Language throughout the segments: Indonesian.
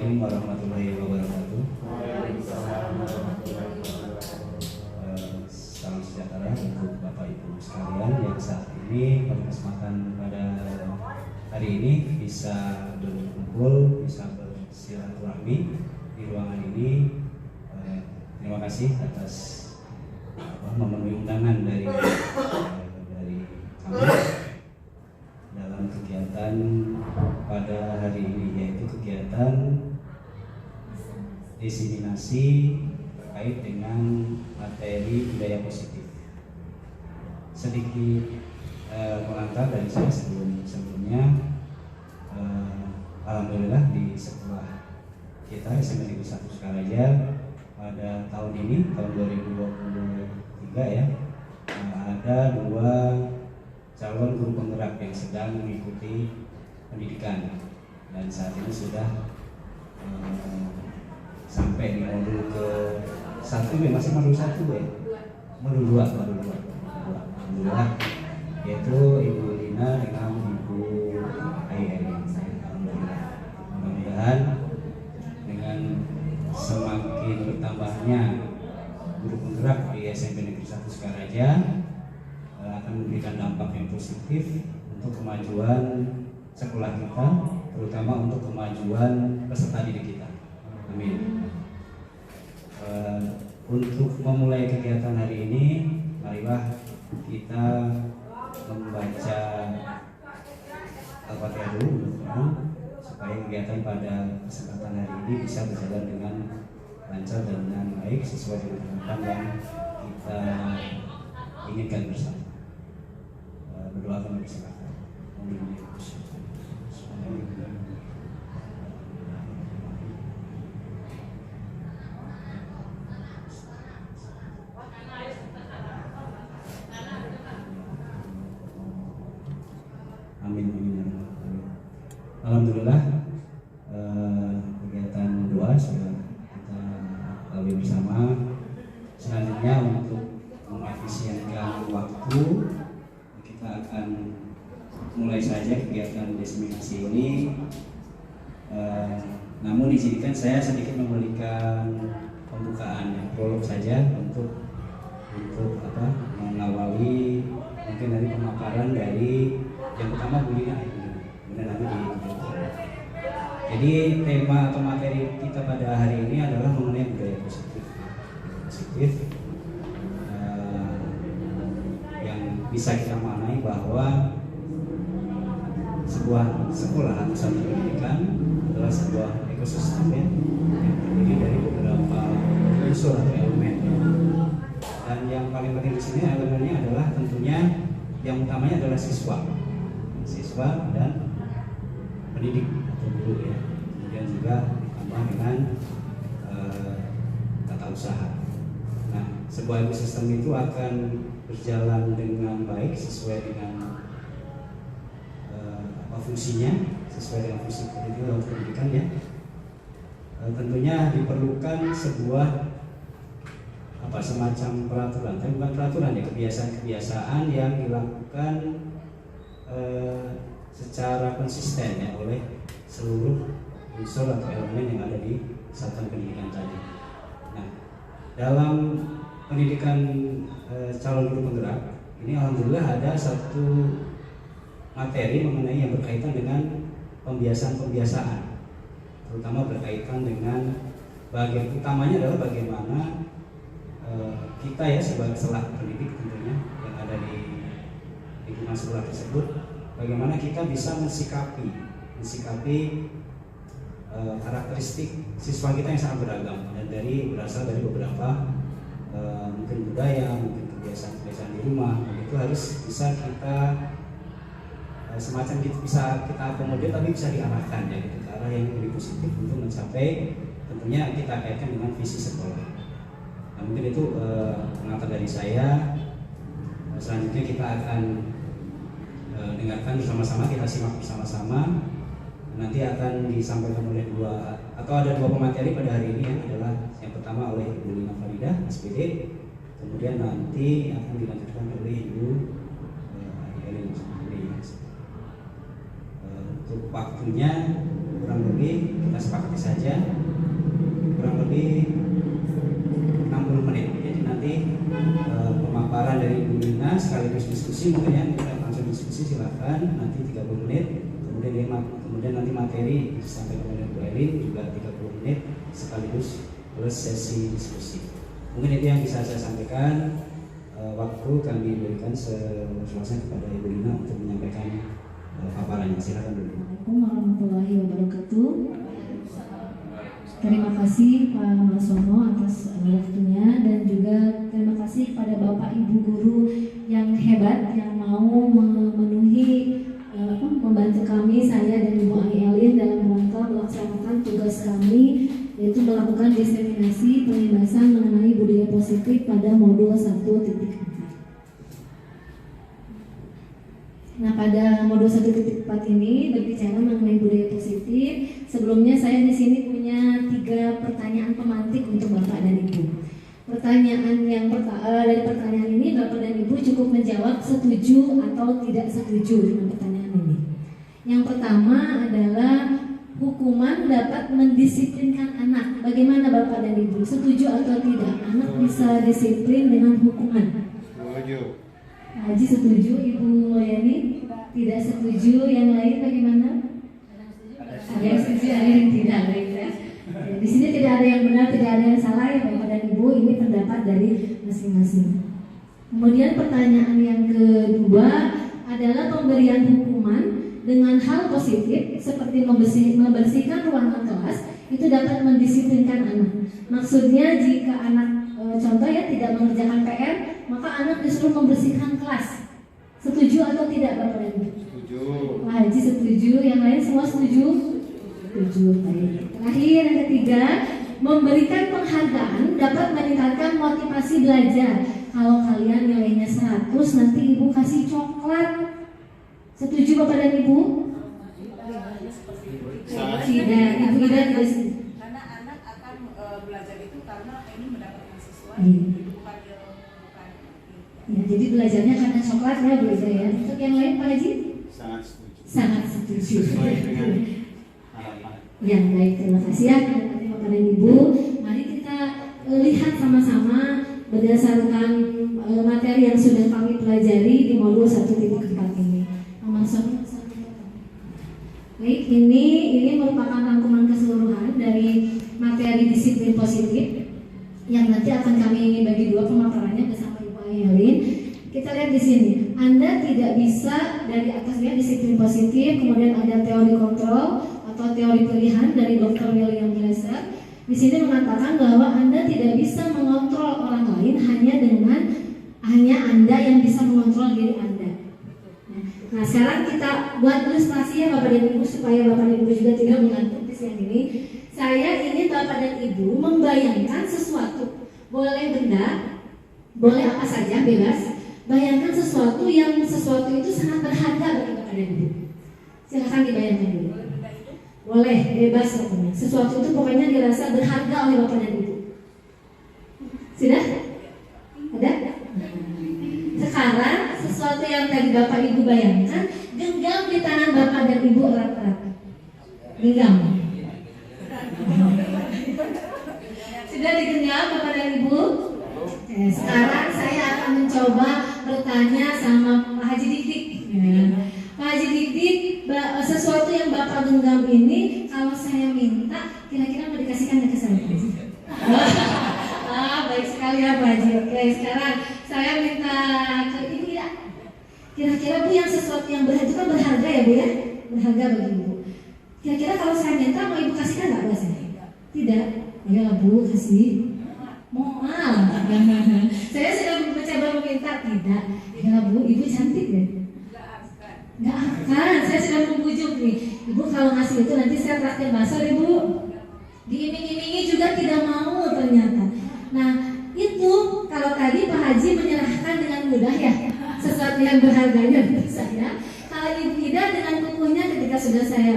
Assalamualaikum warahmatullahi wabarakatuh. Salam sejahtera untuk Bapak Ibu sekalian yang saat ini pada kesempatan pada hari ini bisa berkumpul, bisa bersilaturahmi di ruangan ini. Terima kasih atas memenuhi undangan dari kami dalam kegiatan pada hari ini, yaitu kegiatan diseminasi terkait dengan materi budaya positif. Sedikit pengantar dari saya sebelumnya, alhamdulillah di sekolah kita SMP Negeri 1 Sukaraja pada tahun ini, tahun 2023 ya, ada 2 calon guru penggerak yang sedang mengikuti pendidikan, dan saat ini sudah sampai di modul ke 1 ya, masih modul 1 ya, modul 2, alhamdulillah, yaitu Ibu Lina dengan Ibu Airi. Mudah-mudahan dengan semakin bertambahnya guru penggerak di SMP Negeri 1 Sukaraja akan memberikan dampak yang positif untuk kemajuan sekolah kita, terutama untuk kemajuan peserta didik kita. Amin. Untuk memulai kegiatan hari ini, marilah kita membaca Al-Fatihah dulu, supaya kegiatan pada kesempatan hari ini bisa berjalan dengan lancar dan dengan baik sesuai dengan harapan yang kita inginkan bersama. Berdoa kami persilakan. Amin. Alhamdulillah, kegiatan doa sudah kita lalui bersama. Selanjutnya untuk mengefisienkan waktu, kita akan mulai saja kegiatan diseminasi ini. Namun izinkan saya sedikit memberikan pembukaan, prolog saja untuk mengawali mungkin dari pemaparan dari yang pertama Bu Lina. Jadi tema atau materi kita pada hari ini adalah mengenai budaya positif. Yang bisa kita maknai bahwa sebuah sekolah atau satu pendidikan adalah sebuah ekosistem yang terdiri dari beberapa unsur atau elemen. Dan yang paling penting di sini elemennya adalah tentunya yang utamanya adalah siswa dan pendidik atau guru ya. Kemudian juga ditambah dengan tata usaha. Nah, sebuah ekosistem itu akan berjalan dengan baik sesuai dengan fungsinya, sesuai dengan fungsi pendidikan ya. Tentunya diperlukan sebuah semacam peraturan, tapi bukan peraturan ya, kebiasaan yang dilakukan secara konsisten ya oleh seluruh unsur atau elemen yang ada di satuan pendidikan tadi. Nah, dalam pendidikan calon guru penggerak ini alhamdulillah ada satu materi mengenai yang berkaitan dengan pembiasaan, terutama berkaitan dengan bagian utamanya adalah bagaimana kita ya sebagai selaku pendidik tentunya yang ada di lingkungan sekolah tersebut, bagaimana kita bisa mensikapi karakteristik siswa kita yang sangat beragam dan berasal dari beberapa mungkin budaya, mungkin kebiasaan di rumah. Dan itu harus bisa kita semacam bisa kita akomodir, tapi bisa diarahkan ya ke arah yang lebih positif untuk mencapai tentunya kita kaitkan dengan visi sekolah. Nah, mungkin itu pengantar dari saya. Selanjutnya kita akan dengarkan bersama-sama, kita simak bersama-sama. Nanti akan disampaikan oleh ada dua pemateri pada hari ini, yang adalah yang pertama oleh Ibu Lina Faridah SPD, kemudian nanti akan dilanjutkan oleh Ibu Elin. Untuk waktunya kurang lebih kita sepakati saja kurang lebih 60 menit. Jadi nanti pemaparan dari Ibu Lina sekaligus diskusi, mungkin yang kita langsung diskusi silakan nanti 30 menit. Kemudian nanti materi disampaikan oleh Bu Elin juga 30 menit sekaligus plus sesi diskusi. Mungkin itu yang bisa saya sampaikan. Waktu kami berikan seluasnya kepada Ibu Lina untuk menyampaikan paparannya. Silakan dulu. Assalamualaikum warahmatullahi wabarakatuh. Terima kasih Pak Marsono atas waktunya, dan juga terima kasih kepada Bapak Ibu guru yang hebat yang mau memenuhi membantu kami, saya dan Ibu Elin dalam rangka melaksanakan tugas kami, yaitu melakukan diseminasi pembebasan mengenai budaya positif pada modul 1.4. Nah, pada modul 1.4 ini berbicara mengenai budaya positif. Sebelumnya saya di sini punya 3 pertanyaan pemantik untuk Bapak dan Ibu. Pertanyaan yang dari pertanyaan ini Bapak dan Ibu cukup menjawab setuju atau tidak setuju dengan pertanyaan ini. Yang pertama adalah hukuman dapat mendisiplinkan anak. Bagaimana Bapak dan Ibu? Setuju atau tidak? Anak bisa disiplin dengan hukuman? Setuju. Haji setuju, Ibu Moyani tidak setuju, yang lain bagaimana? Ada yang setuju, ada yang tidak, baik ya. Di sini tidak ada yang benar, tidak ada yang salah ya Bapak dan Ibu, ini pendapat dari masing-masing. Kemudian pertanyaan yang kedua adalah pemberian hukuman dengan hal positif seperti membersihkan ruangan kelas itu dapat mendisiplinkan anak. Maksudnya jika anak contoh ya tidak mengerjakan PR, maka anak disuruh membersihkan kelas. Setuju atau tidak Bapak dan Ibu? Setuju. Pak Haji setuju, yang lain semua setuju? Setuju. Baik. Terakhir yang ketiga, memberikan penghargaan dapat meningkatkan motivasi belajar. Kalau kalian nilainya 100, nanti Ibu kasih coklat. Setuju Bapak dan Ibu? Tidak, Ibu tidak setuju. Karena anak akan belajar itu karena ini mendapatkan sesuatu. Bukan. Ya, jadi belajarnya karena coklat ya belajar ya. Untuk yang lain Pak Haji? Sangat setuju. Sangat setuju. Sesuai dengan harapan. Ya baik, terima kasih ya Bapak dan Ibu. Mari kita lihat sama-sama berdasarkan materi yang sudah kami pelajari di modul 1.4 ini. Baik, ini merupakan rangkuman keseluruhan dari materi disiplin positif yang nanti akan kami bagi 2 pemaparannya bersama Ibu Ayelin. Kita lihat di sini, Anda tidak bisa dari atasnya disiplin positif, kemudian ada teori kontrol atau teori pilihan dari Dr. William Glasser. Di sini mengatakan bahwa Anda tidak bisa mengontrol orang lain hanya Anda yang bisa mengontrol diri Anda. Nah, sekarang kita buat ilustrasi ya Bapak dan Ibu supaya Bapak dan Ibu juga tidak mengantuk di siang ini. Saya ingin Bapak dan Ibu membayangkan sesuatu, boleh benda, boleh apa saja, bebas. Bayangkan sesuatu itu sangat berharga bagi Bapak dan Ibu. Silahkan dibayangkan dulu. Boleh, bebas pokoknya. Sesuatu itu pokoknya dirasa berharga oleh Bapak dan Ibu. Sudah? Ada? Sekarang sesuatu yang tadi Bapak Ibu bayangkan, genggam di tangan Bapak dan Ibu erat-erat. Genggam. Sudah digenggam Bapak dan Ibu? Sekarang saya akan mencoba bertanya sama Pak Haji Dik-Dik. Pak Haji Dik-Dik, sesuatu yang Bapak genggam ini kalau saya minta, kira-kira mau dikasihkan ke saya? Baik sekali ya Pak Haji. Oke, sekarang saya minta ke Ibu ya. Kira-kira Bu, yang sesuatu yang berharga itu kan berharga ya Bu ya? Berharga bagi Ibu. Kira-kira kalau saya minta mau Ibu kasihkan nggak buat saya? Tidak. Ya Bu, kasih. Moal. Saya sudah mencoba meminta, tidak. Ya Bu, Ibu cantik ya? Nggak akan. Saya sudah membujuk nih. Ibu kalau ngasih itu nanti saya traktir bakso deh Bu. Diiming-imingi juga tidak mau ternyata. Nah itu kalau tadi Pak Haji menyerahkan dengan mudah ya sesuatu yang berharganya untuk saya. Kalau Ibu Ida dengan kukuhnya ketika sudah saya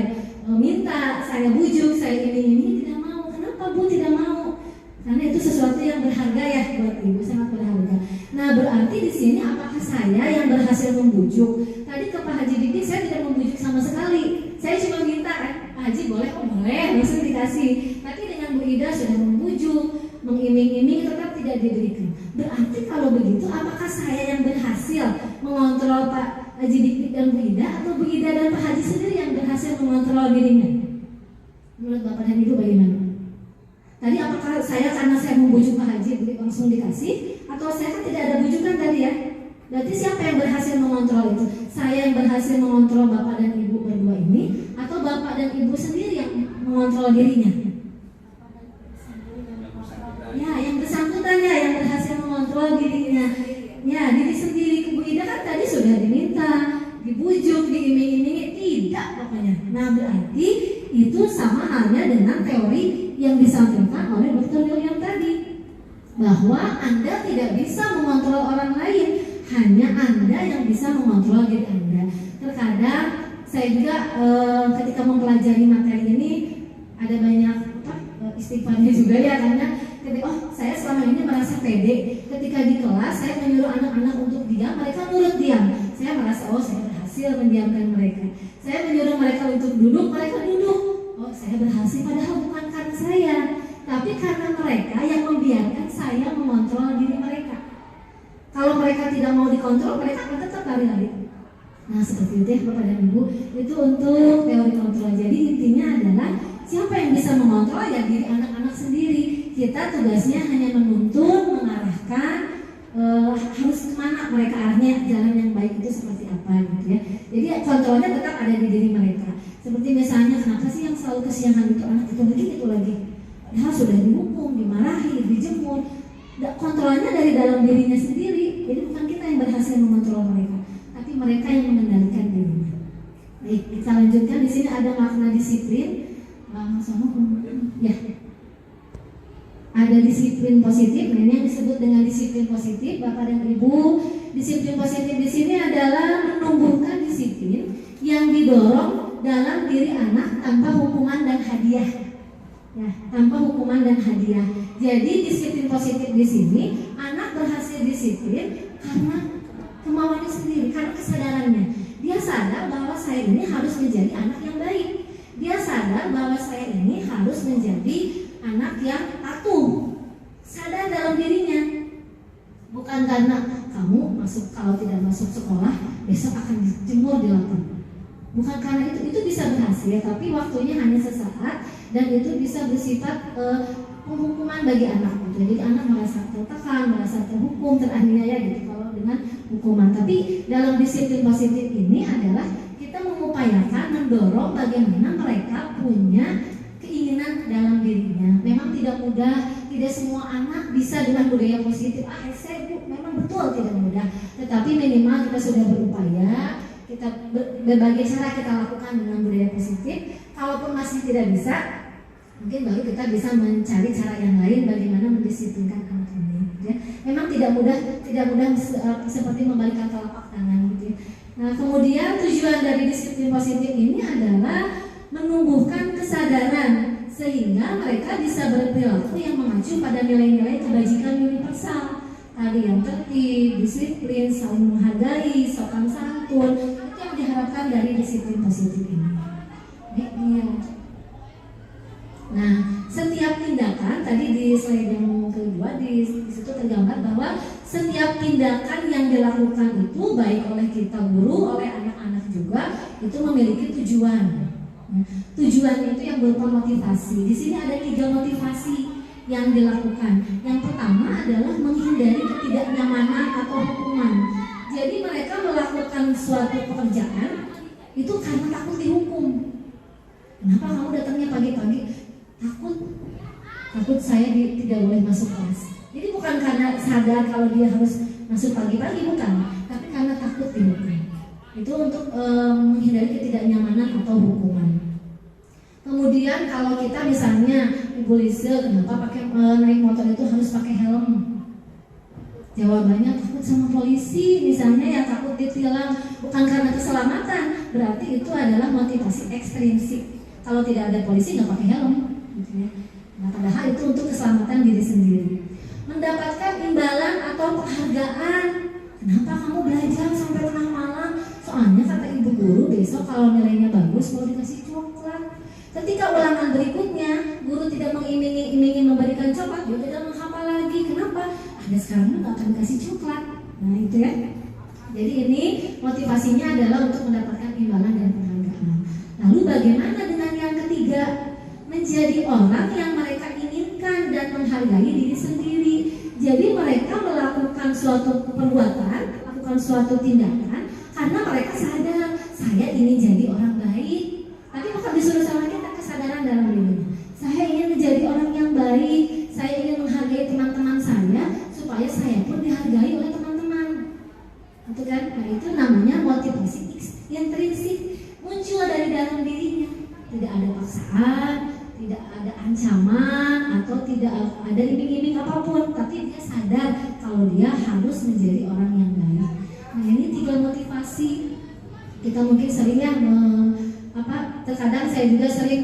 minta, saya bujuk, saya ini tidak mau. Kenapa Bu tidak mau? Karena itu sesuatu yang berharga ya buat Ibu, sangat berharga. Nah berarti di sini apakah saya yang berhasil membujuk? Tadi ke Pak Haji Dik saya tidak membujuk sama sekali. Saya cuma minta kan, Pak Haji boleh, oh boleh, langsung dikasih. Tapi dengan Bu Ida sudah membujuk, mengiming-iming, tetap tidak diberikan. Berarti kalau begitu, apakah saya yang berhasil mengontrol Pak Haji Dik dan Bu Ida, atau Bu Ida dan Pak Haji sendiri yang berhasil mengontrol dirinya? Menurut Bapak dan Ibu bagaimana? Tadi apakah saya karena saya membujuk Pak Haji langsung dikasih, atau saya kan tidak ada bujukan tadi ya? Berarti siapa yang berhasil mengontrol itu? Saya yang berhasil mengontrol Bapak dan Ibu berdua ini, atau Bapak dan Ibu sendiri yang mengontrol dirinya? Ya, yang bersangkutan ya, yang berhasil mengontrol dirinya. Ya, diri sendiri. Bu Ida kan tadi sudah diminta, dibujuk, diiming-imingi, tidak pokoknya. Nah, berarti itu sama halnya dengan teori yang disampaikan oleh Dr. William tadi, bahwa Anda tidak bisa mengontrol orang lain, hanya Anda yang bisa mengontrol diri Anda. Terkadang saya juga ketika mempelajari materi ini ada banyak istighfarnya juga ya, karena saya selama ini merasa pede ketika di kelas saya menyuruh anak-anak untuk diam, mereka nurut diam. Saya merasa saya berhasil mendiamkan mereka. Saya menyuruh mereka untuk duduk, mereka duduk. Saya berhasil, padahal bukan karena saya, tapi karena mereka yang membiarkan saya mengontrol diri mereka. Kalau mereka tidak mau dikontrol, mereka akan tetap lari-lari. Nah, seperti itu ya Bapak dan Ibu. Itu untuk teori kontrol. Jadi intinya adalah siapa yang bisa mengontrol ya diri anak-anak sendiri. Kita tugasnya hanya menuntun, mengarahkan, harus kemana mereka arahnya, jalan yang baik itu seperti apa gitu ya. Jadi kontrolnya tetap ada di diri mereka. Seperti misalnya, kenapa sih yang selalu kesiangan itu anak itu lagi? Ya sudah dihukum, dimarahi, dijemur. Kontrolnya dari dalam dirinya sendiri. Jadi bukan kita yang berhasil mengontrol mereka, tapi mereka yang mengendalikan dirinya. Baik, kita lanjutkan. Di sini ada makna disiplin. Ya, ada disiplin positif. Nah, ini yang disebut dengan disiplin positif, Bapak dan Ibu. Disiplin positif di sini adalah menumbuhkan disiplin yang didorong dalam diri anak tanpa hukuman dan hadiah. Ya, tanpa hukuman dan hadiah. Jadi disiplin positif di sini, anak berhasil disiplin karena kemauannya sendiri, karena kesadarannya. Dia sadar bahwa saya ini harus menjadi anak yang baik. Dia sadar bahwa saya ini harus menjadi anak yang patuh. Sadar dalam dirinya. Bukan karena kamu kalau tidak masuk sekolah besok akan dijemur di lapangan. Bukan karena itu bisa berhasil, tapi waktunya hanya sesaat dan itu bisa bersifat penghukuman bagi anak gitu. Jadi anak merasa tertekan, merasa terhukum, teraniaya gitu kalau dengan hukuman. Tapi dalam disiplin positif ini adalah kita mengupayakan mendorong bagaimana mereka punya keinginan dalam dirinya. Memang tidak mudah, tidak semua anak bisa dengan budaya positif. Saya memang betul tidak mudah, tetapi minimal kita sudah berupaya. Kita berbagai cara kita lakukan dengan budaya positif. Kalaupun masih tidak bisa, mungkin baru kita bisa mencari cara yang lain bagaimana mendisiplinkan anak ini. Ya. Memang tidak mudah seperti membalikkan telapak tangan. Gitu. Nah, kemudian tujuan dari disiplin positif ini adalah menumbuhkan kesadaran sehingga mereka bisa berperilaku yang mengacu pada nilai-nilai kebajikan universal. Tadi yang tertib, disiplin, saling menghargai, sopan santun, itu yang diharapkan dari disiplin positif ini. Nah, setiap tindakan tadi di slide yang kedua di situ tergambar bahwa setiap tindakan yang dilakukan itu baik oleh kita guru, oleh anak-anak juga itu memiliki tujuan. Tujuan itu yang berupa motivasi. Di sini ada 3 motivasi yang dilakukan. Yang pertama adalah menghindari ketidaknyamanan atau hukuman. Jadi mereka melakukan suatu pekerjaan itu karena takut dihukum. Kenapa kamu datangnya pagi-pagi? Takut saya tidak boleh masuk kelas. Jadi bukan karena sadar kalau dia harus masuk pagi-pagi, bukan, tapi karena takut dihukum. Itu untuk menghindari ketidaknyamanan atau hukuman. Kemudian kalau kita misalnya Ibu Lise, kenapa naik motor itu harus pakai helm? Jawabannya takut sama polisi, misalnya ya takut ditilang, bukan karena keselamatan. Berarti itu adalah motivasi ekstrinsik. Kalau tidak ada polisi nggak pakai helm, gitu ya. Nah, padahal itu untuk keselamatan diri sendiri. Mendapatkan imbalan atau penghargaan. Kenapa kamu belajar sampai tengah malam? Soalnya kata ibu guru besok kalau nilainya bagus mau dikasih coklat. Ketika ulangan berikutnya guru tidak mengiming-imingi memberikan coklat, dia tidak menghafal lagi. Kenapa? Ada sekarang nggak akan kasih coklat. Nah itu ya. Jadi ini motivasinya adalah untuk mendapatkan imbalan dan penghargaan. Lalu bagaimana dengan yang ketiga? Menjadi orang yang mereka inginkan dan menghargai diri sendiri. Jadi mereka melakukan suatu perbuatan, melakukan suatu tindakan karena mereka sadar saya ingin jadi orang baik. Tapi bukan disuruh sama kita kesadaran dalam dirinya. Saya ingin menjadi orang yang baik, saya ingin menghargai teman-teman saya supaya saya pun dihargai oleh teman-teman. Itu kan? Nah, itu namanya motivasi intrinsik, muncul dari dalam dirinya. Tidak ada paksaan, tidak ada ancaman, atau tidak ada iming-iming apapun, tapi dia sadar kalau dia harus menjadi orang yang baik. Nah, ini 3 motivasi. Kita mungkin seringnya terkadang saya juga sering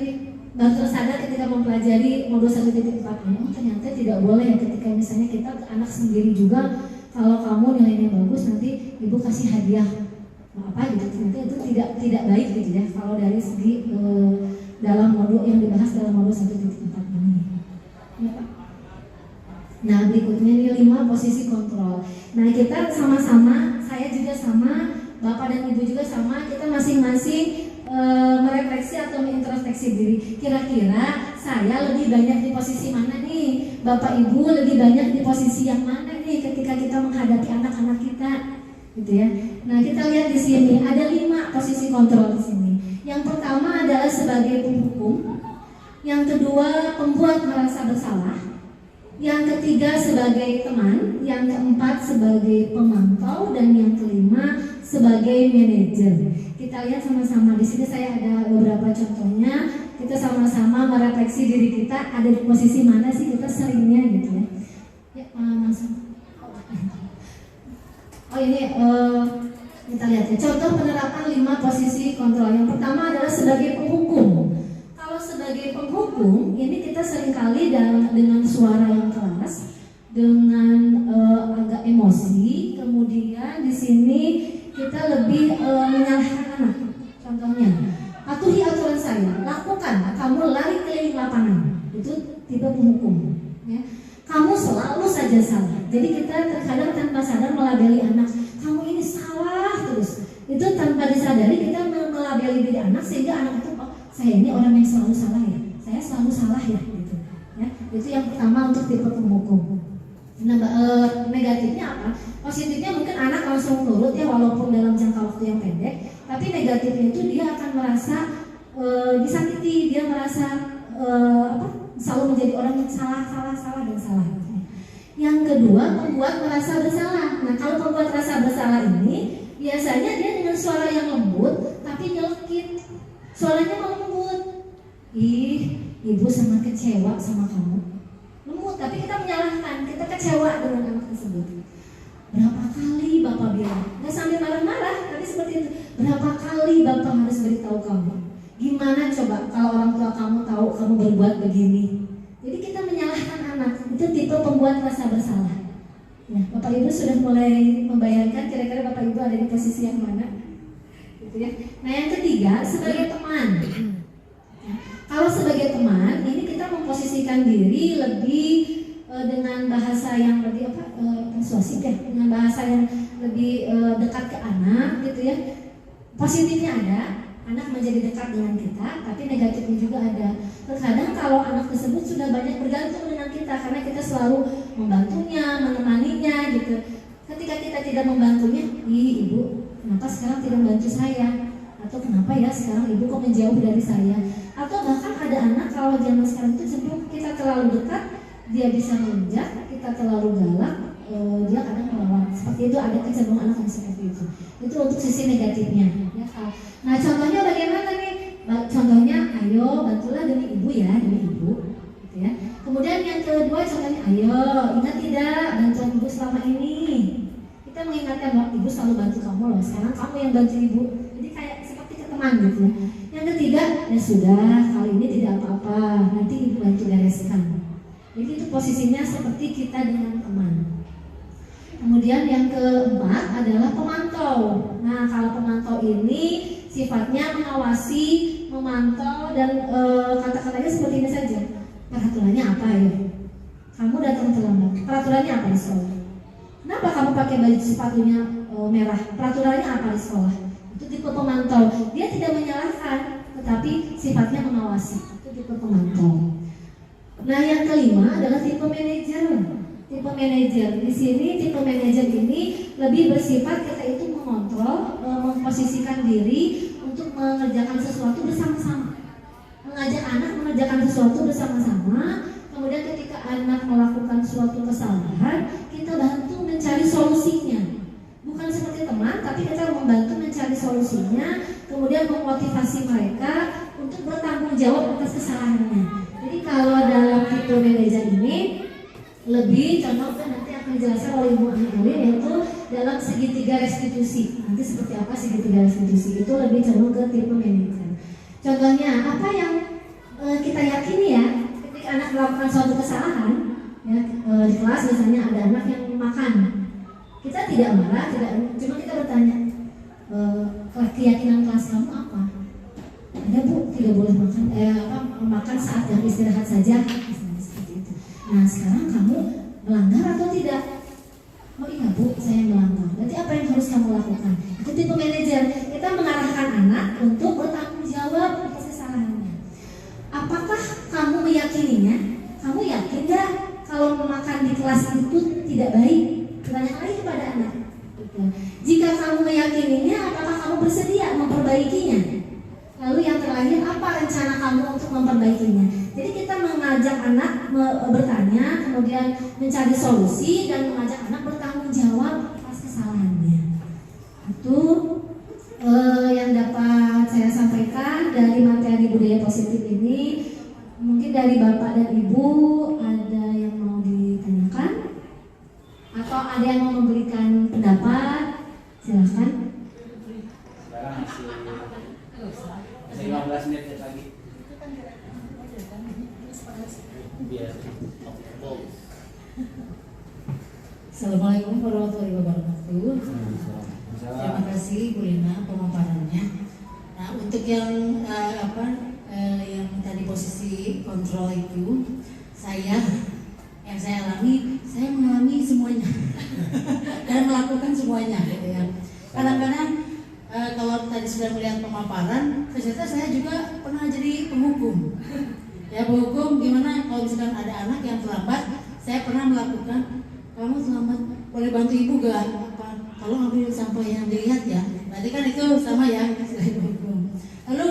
baru tersadar ketika mempelajari modul 1.4 ini, ternyata tidak boleh ya ketika misalnya kita ke anak sendiri juga, kalau kamu nilainya bagus nanti ibu kasih hadiah apa gitu, ternyata itu tidak baik gitu ya kalau dari segi dalam modul yang dibahas dalam modul 1.4 ini. Ya, Pak. Nah berikutnya ini 5 posisi kontrol. Nah kita sama-sama, saya juga sama, Bapak dan Ibu juga sama, kita masing-masing merefleksi atau mengintrospeksi diri. Kira-kira saya lebih banyak di posisi mana nih? Bapak Ibu lebih banyak di posisi yang mana nih ketika kita menghadapi anak-anak kita, gitu ya. Nah kita lihat di sini ada 5 posisi kontrol di sini. Yang pertama adalah sebagai penghukum, yang kedua pembuat merasa bersalah, yang ketiga sebagai teman, yang keempat sebagai pemantau, dan yang kelima sebagai manajer. Kita lihat sama-sama di sini, saya ada beberapa contohnya. Kita sama-sama merefleksi diri kita ada di posisi mana sih kita seringnya gitu ya. Ya langsung. Oh ini kita lihat ya. Contoh penerapan 5 posisi kontrol. Yang pertama adalah sebagai penghukum. Kalau sebagai penghukum, ini kita seringkali dengan suara yang keras, dengan agak emosi, kemudian di sini kita lebih menyalahkan anak. Contohnya, patuhi aturan saya, lakukan, kamu lari keliling lapangan. Itu tipe penghukum. Ya. Kamu selalu saja salah. Jadi kita terkadang tanpa sadar melabeli anak, kamu ini salah terus. Itu tanpa disadari kita melabeli diri anak sehingga anak itu, oh saya ini orang yang selalu salah ya, saya selalu salah ya, gitu. Ya, itu yang pertama untuk tipe penghukum. Nah, negatifnya apa? Positifnya mungkin anak langsung nurut ya walaupun dalam jangka waktu yang pendek. Tapi negatifnya itu dia akan merasa disakiti, dia merasa selalu menjadi orang yang salah dan salah. Yang kedua, membuat merasa bersalah. Nah, kalau membuat rasa bersalah ini biasanya dia dengan suara yang lembut tapi nyelekit. Suaranya malah lembut. Ih, ibu sangat kecewa sama kamu. Lembut, tapi kita menyalahkan, kita kecewa dengan anak tersebut. Berapa kali Bapak bilang, nggak sambil marah-marah, tapi seperti itu. Berapa kali Bapak harus beritahu kamu? Gimana coba kalau orang tua kamu tahu kamu berbuat begini? Jadi kita menyalahkan anak, itu tipe pembuat rasa bersalah. Ya, Bapak Ibu sudah mulai membayangkan kira-kira Bapak Ibu ada di posisi yang mana? Gitu ya. Nah yang ketiga, sebagai teman. Ya, kalau sebagai teman, ini kita memposisikan diri lebih dengan bahasa yang lebih persuasif ya, dengan bahasa yang lebih dekat ke anak, gitu ya. Positifnya ada, anak menjadi dekat dengan kita, tapi negatifnya juga ada. Terkadang kalau anak tersebut sudah banyak bergantung dengan kita karena kita selalu membantunya, menemaninya, gitu. Ketika kita tidak membantunya, ih ibu, kenapa sekarang tidak membantu saya? Atau kenapa ya sekarang ibu kok menjauh dari saya? Atau bahkan ada anak kalau zaman sekarang itu sebelum kita terlalu dekat, dia bisa mengejar, kita terlalu galak, dia kadang melawan. Seperti itu, ada kecenderungan anak yang seperti itu. Itu untuk sisi negatifnya. Ya, nah contohnya bagaimana nih? Contohnya, ayo bantulah demi ibu ya, demi ibu. Gitu ya. Kemudian yang kedua contohnya, ayo ingat tidak bantuan ibu selama ini. Kita mengingatkan bahwa ibu selalu bantu kamu loh. Sekarang kamu yang bantu ibu. Jadi kayak seperti ke teman gitu ya. Yang ketiga, ya sudah kali ini tidak apa-apa. Nanti ibu bantu bereskan. Jadi itu posisinya seperti kita dengan teman. Kemudian yang keempat adalah pemantau. Nah kalau pemantau ini sifatnya mengawasi, memantau dan kata-katanya seperti ini saja. Peraturannya apa ya? Kamu datang terlambat. Peraturannya apa di sekolah? Kenapa kamu pakai baju sepatunya merah? Peraturannya apa di sekolah? Itu tipe pemantau. Dia tidak menyalahkan, tetapi sifatnya mengawasi. Itu tipe pemantau. Nah, yang kelima adalah tipe manajer. Tipe manajer di sini, tipe manajer ini lebih bersifat kita itu mengontrol, memposisikan diri untuk mengerjakan sesuatu bersama-sama, mengajak anak mengerjakan sesuatu bersama-sama. Kemudian ketika anak melakukan suatu kesalahan, kita bantu mencari solusinya. Bukan seperti teman, tapi kita membantu mencari solusinya, kemudian memotivasi mereka untuk bertanggung jawab atas kesalahannya. Jadi kalau dalam tipe manajer ini lebih contoh nanti akan dijelaskan oleh Ibu Ani, yaitu dalam segitiga restitusi. Nanti seperti apa segitiga restitusi itu lebih cenderung ke tipe manajer. Contohnya apa yang kita yakini ya, ketika anak melakukan suatu kesalahan ya, di kelas misalnya ada anak yang makan, kita tidak marah, cuma kita bertanya, keyakinan kelas kamu apa? Ada Bu, tidak boleh makan makan saat jam istirahat saja, misalnya seperti itu. Nah sekarang kamu melanggar atau tidak? Oh iya Bu, saya melanggar. Berarti apa yang harus kamu lakukan? Itu tipe manajer. Kita mengarahkan anak untuk bertanggung jawab atas kesalahannya. Apakah kamu meyakininya? Kamu yakin nggak kalau memakan di kelas itu tidak baik? Tanya lagi kepada anak. Jika kamu meyakininya, apakah kamu bersedia memperbaikinya? Lalu yang terakhir, apa rencana kamu untuk memperbaikinya? Jadi kita mengajak anak bertanya, kemudian mencari solusi dan mengajak anak bertanggung jawab atas kesalahannya. Itu yang dapat saya sampaikan dari materi budaya positif ini. Mungkin dari Bapak dan Ibu ada yang mau ditanyakan atau ada yang mau memberikan pendapat, silahkan. Sekarang masih 15 menit lagi. Biar. Assalamualaikum warahmatullahi wabarakatuh. Terima kasih Bu Lina pemaparannya. Nah untuk yang yang tadi posisi kontrol itu, yang saya alami, saya mengalami semuanya dan melakukan semuanya gitu ya. Kadang-kadang kalau tadi sudah melihat pemaparan, ternyata saya juga pernah jadi penghukum. Ya penghukum gimana kalau misalkan ada anak yang terlambat, saya pernah melakukan, kamu terlambat, boleh bantu ibu gak? Kalau ambil sampah yang dilihat ya, berarti kan itu sama ya, selain penghukum. Lalu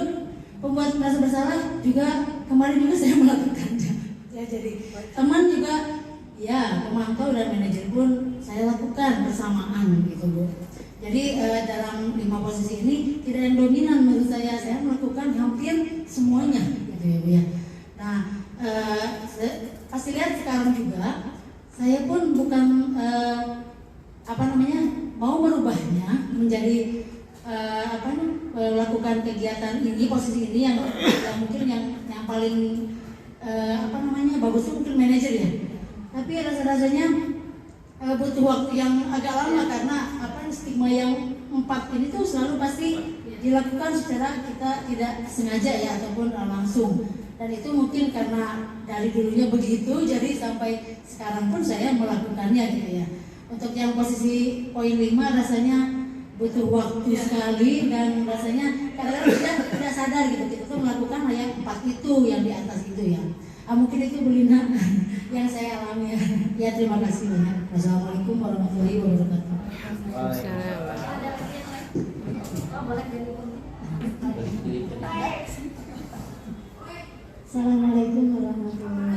pembuat merasa bersalah juga kemarin juga saya melakukannya. Ya jadi teman juga, ya pemantau dan manajer pun saya lakukan bersamaan gitu Bu. Jadi dalam 5 posisi ini tidak yang dominan menurut saya melakukan hampir semuanya gitu ya Bu ya. Nah pasti lihat sekarang juga saya pun bukan mau merubahnya menjadi melakukan kegiatan ini, posisi ini yang mungkin yang paling bagus itu mungkin manajer ya. Tapi rasa-rasanya butuh waktu yang agak lama karena stigma yang 4 ini tuh selalu pasti dilakukan secara kita tidak sengaja ya ataupun langsung, dan itu mungkin karena dari dulunya begitu jadi sampai sekarang pun saya melakukannya gitu ya. Untuk yang posisi poin 5 rasanya butuh waktu sekali dan rasanya kadang-kadang tidak sadar gitu kita tuh melakukan yang 4 itu yang di atas itu ya. Mungkin itu Bu Lina yang saya alami ya. Terima kasih banyak. Wassalamualaikum warahmatullahi wabarakatuh. Assalamualaikum warahmatullahi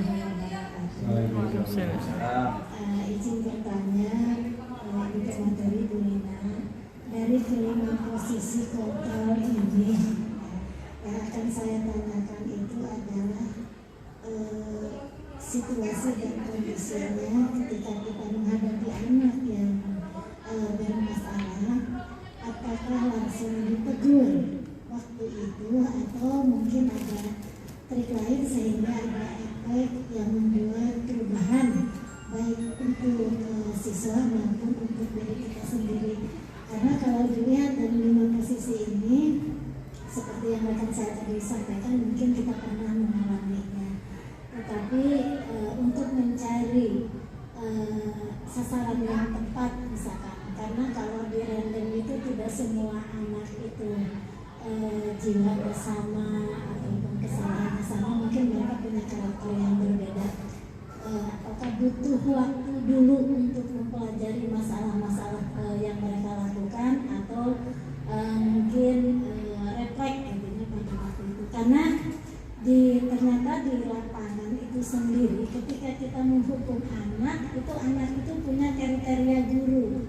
wabarakatuh. Izin bertanya untuk materi Bu Lina, dari kelima posisi kontrol ini yang akan saya tanyakan itu adalah situasi dan kondisinya ketika kita menghadapi anak yang bermasalah, apakah langsung ditegur waktu itu atau mungkin ada trik lain sehingga ada efek yang membuat perubahan baik untuk siswa maupun untuk diri kita sendiri. Karena kalau dilihat dari 5 posisi ini, seperti yang rekan saya tadi sampaikan, mungkin kita pernah mengalaminya. Tetapi untuk mencari sasaran yang tepat misalkan, karena kalau di random itu tidak semua anak itu jiwa bersama ataupun kesalahan sama, mungkin mereka punya karakter yang berbeda. Apakah butuh waktu dulu untuk mempelajari masalah-masalah yang mereka lakukan, atau mungkin refleks intinya pada waktu itu, karena ternyata di lapangan itu sendiri ketika kita menghukum anak itu punya kriteria guru,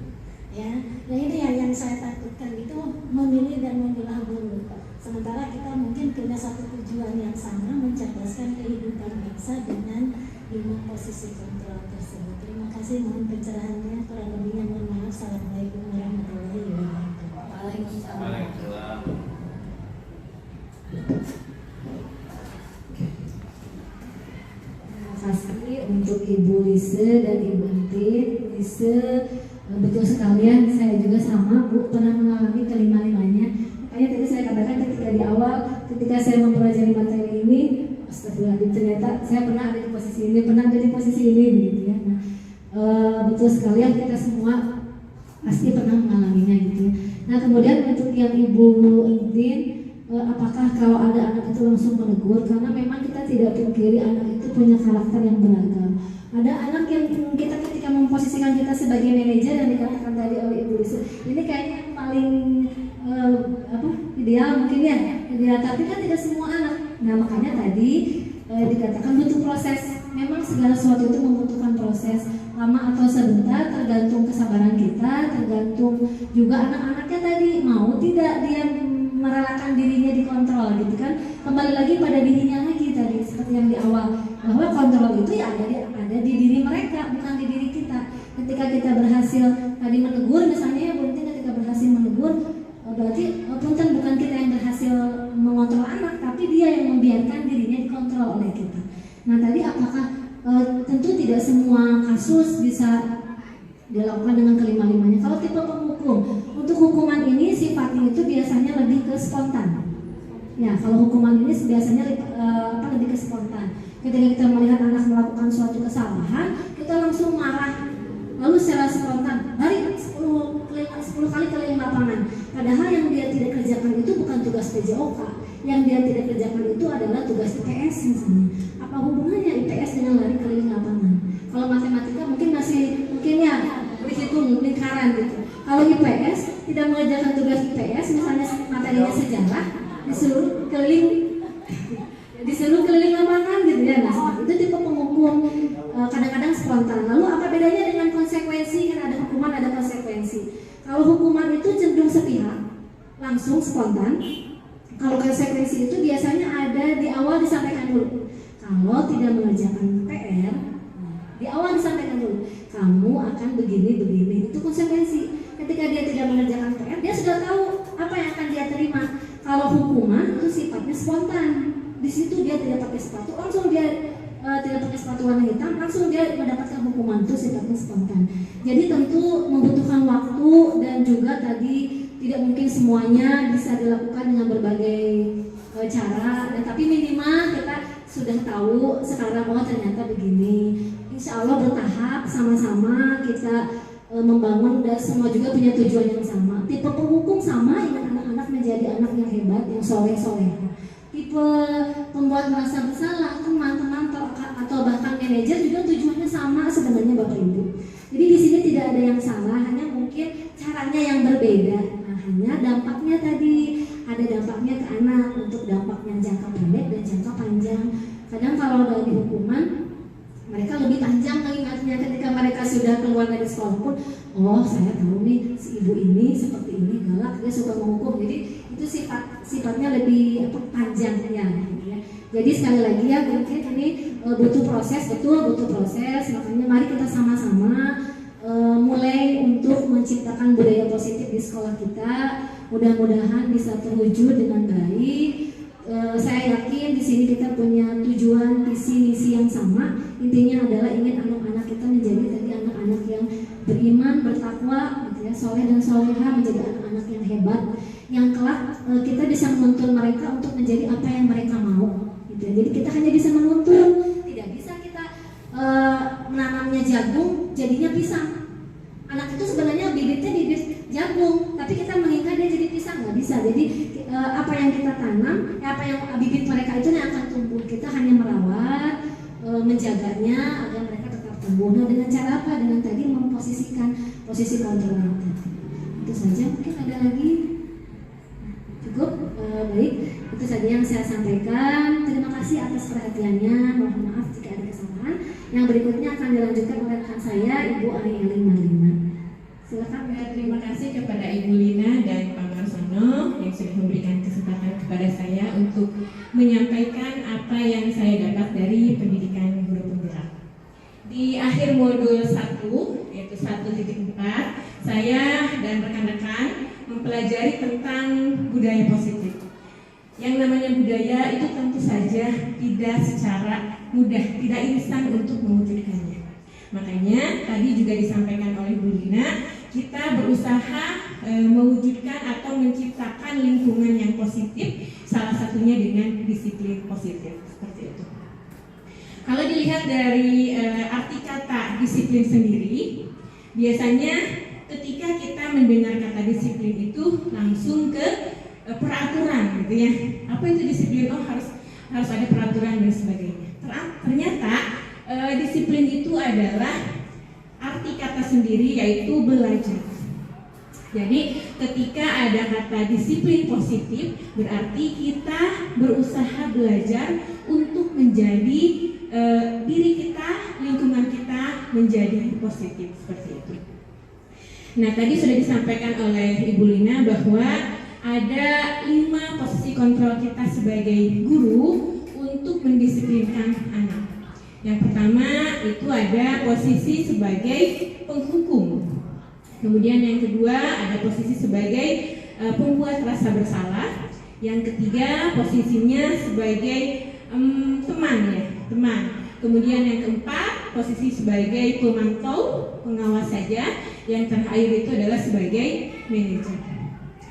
ya. Nah ini yang saya takutkan, itu memilih dan memilah guru, sementara kita mungkin punya satu tujuan yang sama, mencerdaskan kehidupan bangsa dengan lima posisi kontrol tersebut. Terima kasih, mohon pencerahannya, kurang lebihnya mohon maaf. Assalamualaikum warahmatullahi wabarakatuh. Waalaikumsalam. Terima kasih untuk Ibu Lise dan Ibu Entin. Lise, betul sekalian, saya juga sama Bu, pernah mengalami kelima-limanya. Makanya tadi saya katakan ketika di awal, ketika saya mempelajari materi ini, astagfirullahaladzim, ternyata saya pernah ada di posisi ini, pernah ada di posisi ini, begitu ya. Nah, betul sekalian, kita semua pasti pernah mengalaminya gitu ya. Nah kemudian untuk yang Ibu Entin, apakah kalau ada anak itu langsung menegur? Karena memang kita tidak pungkiri anak itu punya karakter yang beragam. Ada anak yang kita ketika memposisikan kita sebagai manajer, yang dikatakan tadi oleh Ibu Lisa, ini kayaknya yang paling ideal mungkin ya, ideal, tapi kan tidak semua anak. Nah makanya tadi dikatakan butuh proses. Memang segala sesuatu itu membutuhkan proses, lama atau sebentar, tergantung kesabaran kita, tergantung juga anak-anaknya tadi mau tidak dia merelakan dirinya dikontrol gitu kan. Kembali lagi pada dirinya lagi tadi, seperti yang di awal, bahwa kontrol itu ya ada di diri mereka, bukan di diri kita. Ketika kita berhasil tadi menegur, misalnya ya penting ketika berhasil menegur, berarti punten bukan kita yang berhasil mengontrol anak, tapi dia yang membiarkan dirinya dikontrol oleh kita. Nah tadi apakah tentu tidak semua kasus bisa dilakukan dengan kelima-limanya. Kalau tipe penghukum, untuk hukuman ini sifatnya itu biasanya lebih ke spontan. Ya, kalau hukuman ini biasanya lebih ke spontan. Ketika kita melihat anak melakukan suatu kesalahan, kita langsung marah, lalu secara spontan lari 10 kali keliling lapangan. Padahal yang dia tidak kerjakan itu bukan tugas PJOK, yang dia tidak kerjakan itu adalah tugas IPS misalnya. Apa hubungannya IPS dengan lari keliling lapangan? Kalau matematika mungkin ya berhitung lingkaran gitu. Kalau IPS tidak mengerjakan tugas IPS, misalnya materinya sejarah, disuruh keliling lapangan gitu ya. Nah itu tipe penghukum, kadang-kadang spontan. Lalu apa bedanya dengan konsekuensi? Kan ada hukuman, ada konsekuensi. Kalau hukuman itu cenderung sepihak, langsung spontan. Kalau konsekuensi itu biasanya ada di awal, disampaikan dulu. Kalau tidak mengerjakan PR, di awal disampaikan dulu, kamu akan begini. Itu konsekuensi. Ketika dia tidak mengerjakan PR, dia sudah tahu apa yang akan dia terima. Kalau hukuman itu sifatnya spontan. Di situ dia tidak pakai sepatu, langsung dia tidak pakai sepatu warna hitam, langsung dia mendapatkan hukuman, itu sifatnya spontan. Jadi tentu membutuhkan waktu, dan juga tadi tidak mungkin semuanya bisa dilakukan dengan berbagai cara, tapi minimal kita sudah tahu sekarang, oh ternyata begini. Insya Allah bertahap, sama-sama kita membangun, dan semua juga punya tujuan yang sama. Tipe penghukum sama, ingin anak-anak menjadi anak yang hebat, yang soleh-soleh. Tipe pembuat merasa bersalah, teman-teman atau bahkan manajer juga tujuannya sama sebenarnya Bapak Ibu. Jadi di sini tidak ada yang salah, hanya mungkin caranya yang berbeda. Nah, hanya dampaknya tadi, ada dampaknya ke anak, untuk dampaknya jangka pendek dan jangka panjang. Kadang kalau dari hukuman, mereka lebih panjang kalimatnya. Ketika mereka sudah keluar dari sekolah pun, oh saya tahu nih si ibu ini seperti ini, galak, dia suka menghukum. Jadi itu sifatnya lebih panjang ya. Jadi sekali lagi ya, mungkin ini butuh proses, betul butuh proses. Makanya mari kita sama-sama mulai untuk menciptakan budaya positif di sekolah kita. Mudah-mudahan bisa terwujud dengan baik. Saya yakin di sini kita punya tujuan, visi, misi yang sama. Intinya adalah ingin anak-anak kita menjadi tadi anak-anak yang beriman, bertakwa, gitu ya, soleh dan soleha, menjadi anak-anak yang hebat, yang kelak kita bisa menuntun mereka untuk menjadi apa yang mereka mau gitu. Jadi kita hanya bisa menuntun, tidak bisa kita menanamnya jagung jadinya pisang. Anak itu sebenarnya bibitnya bibit jagung, tapi kita menginginkan dia jadi pisang, nggak bisa. Jadi apa yang kita tanam, apa yang bibit mereka itu yang akan tumbuh. Kita hanya merawat, menjaganya agar mereka tetap tumbuh. Nah, dengan cara apa? Dengan tadi memposisikan posisi kontrol yang tadi. Itu saja. Mungkin ada lagi? Cukup? Baik. Itu saja yang saya sampaikan. Terima kasih atas perhatiannya. Mohon maaf jika ada kesalahan. Yang berikutnya akan dilanjutkan oleh rekan saya, Ibu Ayelin Marlina. Silakan. Terima kasih kepada Ibu Lina dan Pak Marsono yang sudah memberikan kesempatan kepada saya untuk menyampaikan apa yang saya dapat dari pendidikan guru penggerak. Di akhir modul 1, yaitu 1.4, saya dan rekan-rekan mempelajari tentang budaya positif. Yang namanya budaya itu tentu saja tidak secara mudah, tidak instan untuk mewujudkannya. Makanya tadi juga disampaikan oleh Bu Lina, kita berusaha mewujudkan atau menciptakan lingkungan yang positif, salah satunya dengan disiplin positif, seperti itu. Kalau dilihat dari arti kata disiplin sendiri, biasanya ketika kita mendengar kata disiplin itu langsung ke peraturan gitu ya. Apa itu disiplin? Oh harus ada peraturan dan sebagainya. Ternyata disiplin itu adalah arti kata sendiri, yaitu belajar. Jadi ketika ada kata disiplin positif, berarti kita berusaha belajar untuk menjadi diri kita, lingkungan kita menjadi positif, seperti itu. Nah, tadi sudah disampaikan oleh Ibu Lina bahwa ada 5 posisi kontrol kita sebagai guru untuk mendisiplinkan anak. Yang pertama itu ada posisi sebagai penghukum. Kemudian yang kedua ada posisi sebagai pembuat rasa bersalah. Yang ketiga posisinya sebagai teman. Kemudian yang keempat posisi sebagai pemantau, pengawas saja. Yang terakhir itu adalah sebagai manajer.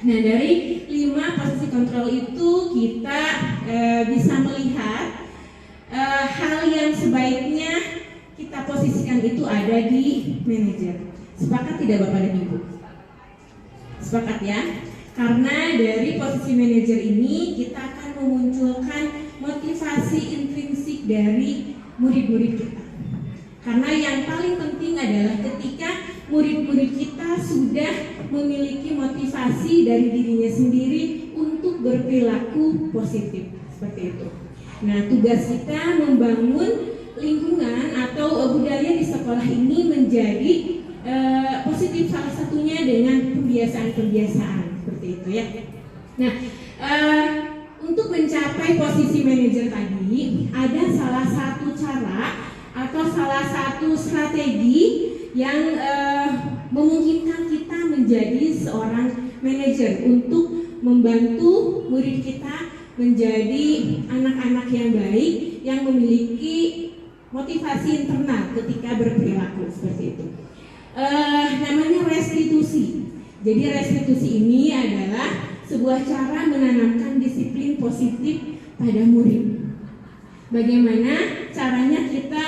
Nah, dari 5 posisi kontrol itu kita bisa melihat hal yang sebaiknya kita posisikan itu ada di manajer. Sepakat tidak Bapak dan Ibu? Sepakat ya? Karena dari posisi manajer ini kita akan memunculkan motivasi intrinsik dari murid-murid kita. Karena yang paling penting adalah ketika murid-murid kita sudah memiliki motivasi dari dirinya sendiri untuk berperilaku positif, seperti itu. Nah, tugas kita membangun lingkungan atau budaya di sekolah ini menjadi positif, salah satunya dengan kebiasaan-kebiasaan seperti itu ya. Nah, untuk mencapai posisi manajer tadi ada salah satu cara atau salah satu strategi yang memungkinkan kita menjadi seorang manajer untuk membantu murid kita menjadi anak-anak yang baik yang memiliki motivasi internal ketika berperilaku, seperti itu. Namanya restitusi. Jadi restitusi ini adalah sebuah cara menanamkan disiplin positif pada murid. Bagaimana caranya kita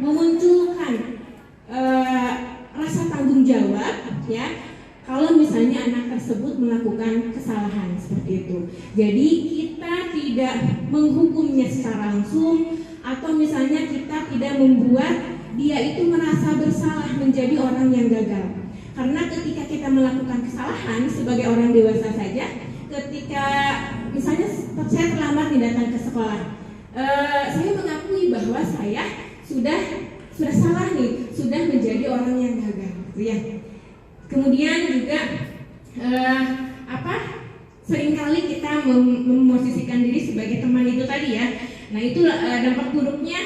memunculkan rasa tanggung jawab ya kalau misalnya anak tersebut melakukan kesalahan, seperti itu. Jadi kita tidak menghukumnya secara langsung, atau misalnya kita tidak membuat dia itu merasa bersalah menjadi orang yang gagal. Karena ketika kita melakukan kesalahan sebagai orang dewasa saja, ketika misalnya saya terlambat datang ke sekolah, saya mengakui bahwa saya sudah salah nih, sudah menjadi orang yang gagal, gitu ya. Kemudian juga seringkali kita memosisikan diri sebagai teman itu tadi ya. Nah, itu dampak buruknya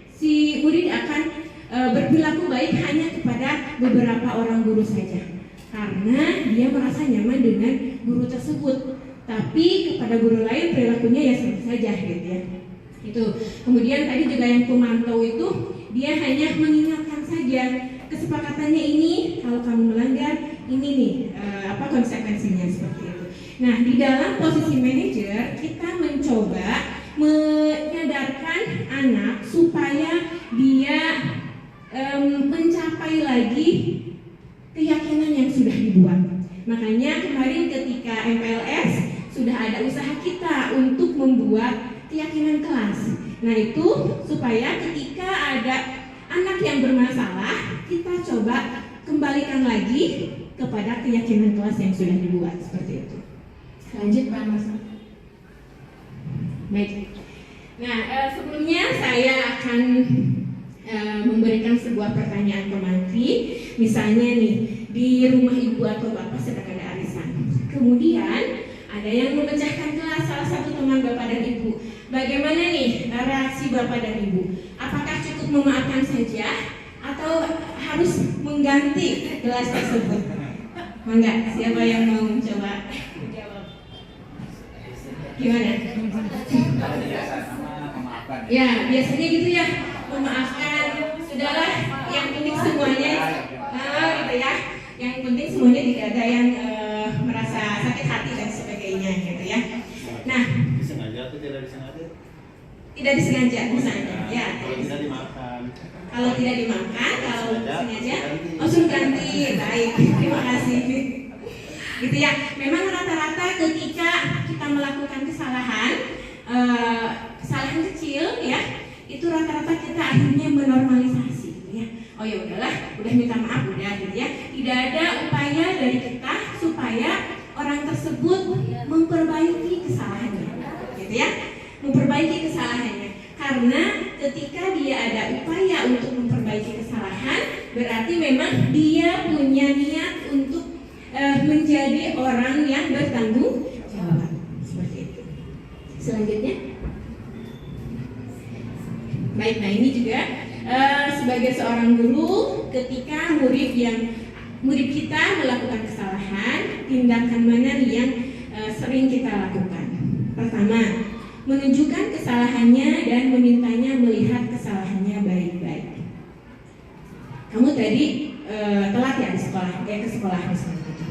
si murid akan berperilaku baik hanya kepada beberapa orang guru saja, karena dia merasa nyaman dengan guru tersebut. Tapi kepada guru lain perilakunya ya sama saja, gitu ya. Itu. Kemudian tadi juga yang pemantau itu dia hanya mengingatkan saja, kesepakatannya ini, kalau kamu melanggar ini nih konsekuensinya, seperti itu. Nah, di dalam posisi manajer kita mencoba menyadarkan anak supaya dia mencapai lagi keyakinan yang sudah dibuat. Makanya kemarin ketika MPLS sudah ada usaha kita untuk membuat keyakinan kelas. Nah, itu supaya ketika ada anak yang bermasalah, kita coba kembalikan lagi kepada keyakinan kelas yang sudah dibuat, seperti itu. Lanjut Pak Mas. Baik. Nah, sebelumnya saya akan memberikan sebuah pertanyaan ke Mantri. Misalnya nih, di rumah ibu atau bapak sedang ada arisan. Kemudian ada yang memecahkan kelas salah satu teman bapak dan ibu. Bagaimana nih reaksi bapak dan ibu? Apakah cukup memaafkan saja atau harus mengganti gelas tersebut? Mangga, siapa yang mau mencoba jawab? Gimana? Ya, biasanya gitu ya, memaafkan. Sudahlah, yang penting semuanya, gitu ya. Yang penting semuanya tidak ada yang merasa sakit hati dan sebagainya, gitu ya. Nah, disengaja atau tidak disengaja? Tidak disengaja, misalnya. Ya. Kalau tidak dimakan. Kalau tidak dimakan, kalau sengaja, suruh ganti. Baik, terima kasih. Gitu ya. Memang rata-rata ketika kita melakukan kesalahan, kesalahan kecil, ya, itu rata-rata kita akhirnya menormalisasi, ya. Oh ya udahlah, udah minta maaf, udah, gitu ya. Tidak ada upaya dari kita supaya orang tersebut memperbaiki kesalahannya, gitu ya. Memperbaiki kesalahannya. Karena ketika dia ada upaya untuk memperbaiki kesalahan, berarti memang dia punya niat untuk menjadi orang yang bertanggung jawab. Seperti itu. Selanjutnya. Baik, nah ini juga sebagai seorang guru, ketika murid kita melakukan kesalahan, tindakan mana yang sering kita lakukan? Pertama, menunjukkan kesalahannya dan memintanya melihat kesalahannya baik-baik. Kamu tadi telat ya di sekolah, ke sekolah misalnya gitu.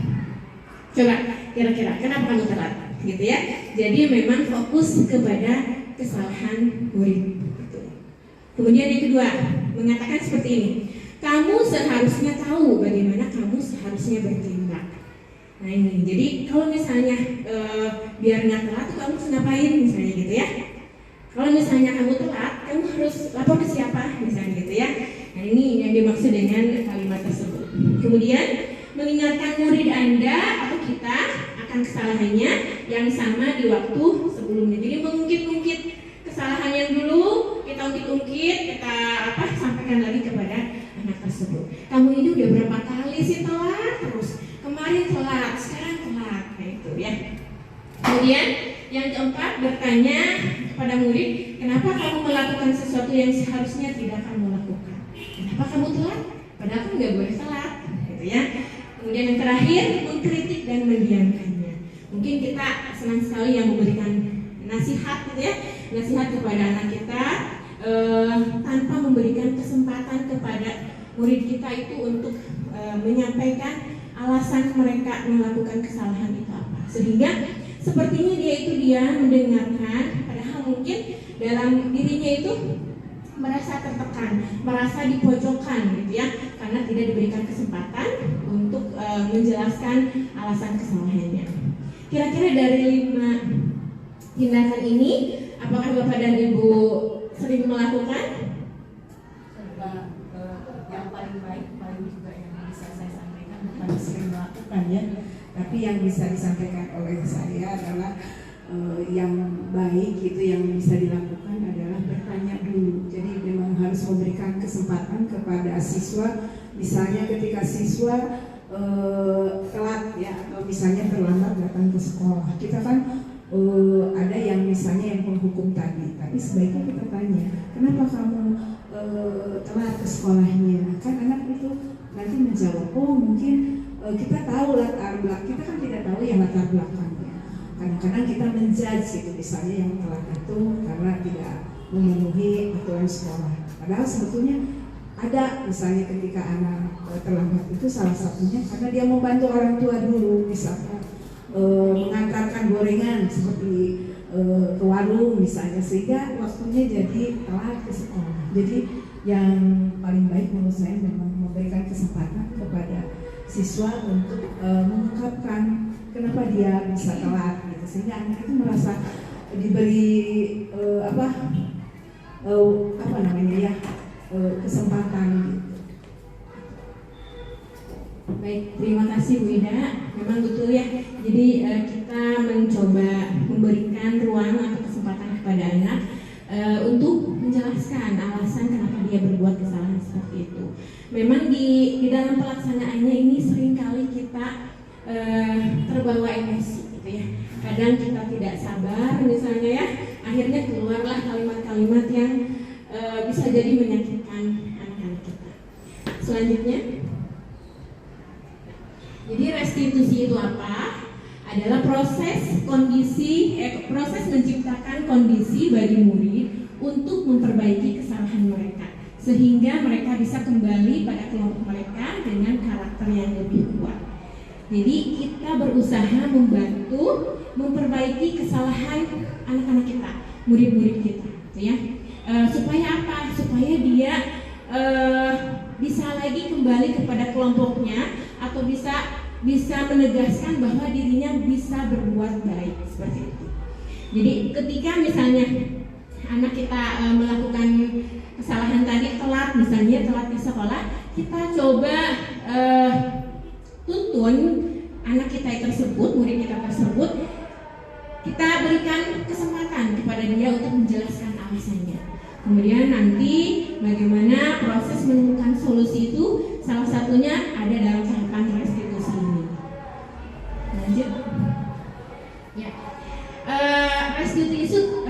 Coba kira-kira kenapa kamu telat, gitu ya? Jadi memang fokus kepada kesalahan murid. Gitu. Kemudian yang kedua, mengatakan seperti ini. Kamu seharusnya tahu bagaimana kamu seharusnya bertindak. Nah ini, jadi kalau misalnya biar nggak telat tuh kamu harus ngapain misalnya gitu ya. Kalau misalnya kamu telat, kamu harus lapor ke siapa misalnya gitu ya. Nah ini yang dimaksud dengan kalimat tersebut. Kemudian mengingatkan murid Anda atau kita akan kesalahannya yang sama di waktu sebelumnya. Jadi mengungkit-ungkit kesalahan yang dulu, kita ungkit-ungkit, kita sampaikan lagi kepada anak tersebut. Kamu ini udah berapa kali sih telat terus? Kemarin telat, sekarang telat, kayak itu ya. Kemudian yang keempat, bertanya kepada murid, kenapa kamu melakukan sesuatu yang seharusnya tidak kamu lakukan? Kenapa kamu telat? Padahal kamu nggak boleh telat, gitu ya. Kemudian yang terakhir, mengkritik dan mendiamkannya. Mungkin kita senang sekali yang memberikan nasihat, gitu ya, nasihat kepada anak kita tanpa memberikan kesempatan kepada murid kita itu untuk menyampaikan alasan mereka melakukan kesalahan itu apa. Sehingga sepertinya dia mendengarkan, padahal mungkin dalam dirinya itu merasa tertekan, merasa dipojokkan gitu ya, karena tidak diberikan kesempatan untuk menjelaskan alasan kesalahannya. Kira-kira dari 5 tindakan ini, apakah Bapak dan Ibu sering melakukan? Yang paling baik, paling juga yang bisa saya sampaikan bukan sering melakukan ya, tapi yang bisa disampaikan oleh saya adalah yang baik itu yang bisa dilakukan adalah bertanya dulu. Jadi memang harus memberikan kesempatan kepada siswa, misalnya ketika siswa telat ya, atau misalnya terlambat datang ke sekolah, kita kan ada yang misalnya yang menghukum tadi, tapi sebaiknya kita tanya, kenapa kamu telat ke sekolahnya? Kan anak itu nanti menjawab, oh mungkin kita tahu latar belakang, kita kan tidak tahu yang latar belakangnya. Kadang-kadang kita menjudge itu, misalnya yang telat itu karena tidak memenuhi aturan sekolah. Padahal sebetulnya ada, misalnya ketika anak terlambat itu salah satunya karena dia mau bantu orang tua dulu, misalkan mengantarkan gorengan seperti ke warung misalnya, sehingga waktunya jadi telat ke sekolah. Jadi yang paling baik menurut saya memang memberikan kesempatan kepada siswa untuk mengungkapkan kenapa dia bisa telat gitu, sehingga anak itu merasa diberi kesempatan gitu. Baik, terima kasih Bu Ida. Memang betul ya. Jadi kita mencoba memberikan ruang atau kesempatan kepada anak untuk menjelaskan alasan kenapa dia berbuat kesalahan seperti itu. Memang di dalam pelaksanaannya ini seringkali kita terbawa emosi gitu ya. Kadang kita tidak sabar misalnya ya, akhirnya keluarlah kalimat-kalimat yang bisa jadi menyakitkan anak-anak kita. Selanjutnya, jadi restitusi itu apa? Adalah proses menciptakan kondisi bagi murid untuk memperbaiki kesalahan mereka, sehingga mereka bisa kembali pada kelompok mereka dengan karakter yang lebih kuat. Jadi kita berusaha membantu memperbaiki kesalahan anak-anak kita, murid-murid kita, gitu ya. Supaya apa? Supaya dia bisa lagi kembali kepada kelompoknya, atau bisa menegaskan bahwa dirinya bisa berbuat baik, seperti itu. Jadi ketika misalnya anak kita melakukan kesalahan tadi, telat ke sekolah, kita coba tuntun anak kita tersebut, murid kita tersebut, kita berikan kesempatan kepada dia untuk menjelaskan alasannya. Kemudian nanti bagaimana proses menemukan solusi itu, salah satunya ada dalam tahapan restitusi ini. Lanjut. Ya.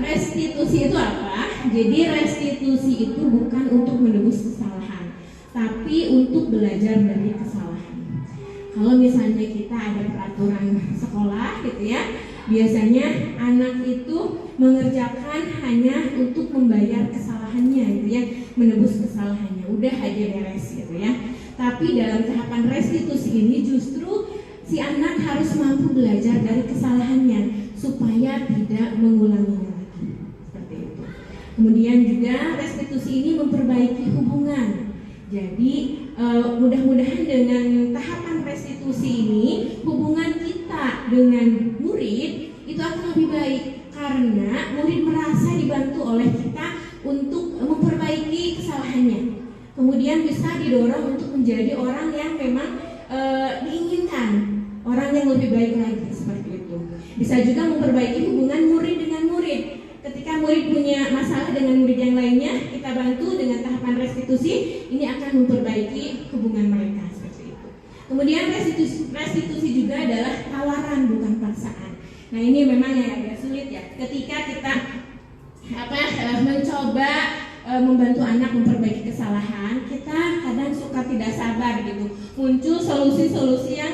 Restitusi itu apa? Jadi restitusi itu bukan untuk menebus kesalahan, tapi untuk belajar dari kesalahan. Kalau misalnya kita ada peraturan sekolah gitu ya, biasanya anak itu mengerjakan hanya untuk membayar kesalahannya gitu ya, menebus kesalahannya, udah aja beres gitu ya. Tapi dalam tahapan restitusi ini justru si anak harus mampu belajar dari kesalahannya supaya tidak mengulanginya lagi, seperti itu. Kemudian juga restitusi ini memperbaiki hubungan. Jadi mudah-mudahan dengan tahapan restitusi ini hubungan kita dengan murid itu akan lebih baik, karena murid merasa dibantu oleh kita untuk memperbaiki kesalahannya. Kemudian bisa didorong untuk menjadi orang yang memang diinginkan, orang yang lebih baik lagi, seperti itu. Bisa juga memperbaiki hubungan murid dengan murid. Ketika murid punya masalah dengan murid yang lainnya, kita bantu dengan tahapan restitusi, ini akan memperbaiki hubungan mereka, seperti itu. Kemudian restitusi juga adalah tawaran, bukan paksaan. Nah ini memang yang agak sulit ya, ketika kita mencoba membantu anak memperbaiki kesalahan, kita kadang suka tidak sabar gitu, muncul solusi-solusi yang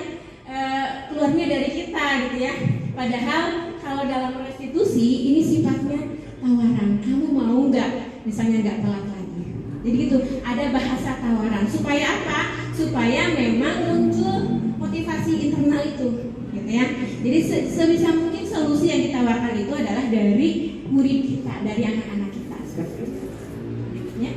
keluarnya dari kita gitu ya. Padahal kalau dalam restitusi ini sifatnya tawaran, kamu mau nggak misalnya nggak telat lagi. Jadi gitu, ada bahasa tawaran. Supaya apa? Supaya memang muncul motivasi internal itu, gitu ya. Jadi sebisa mungkin solusi yang ditawarkan itu adalah dari murid kita, dari anak-anak kita, seperti itu. Ya.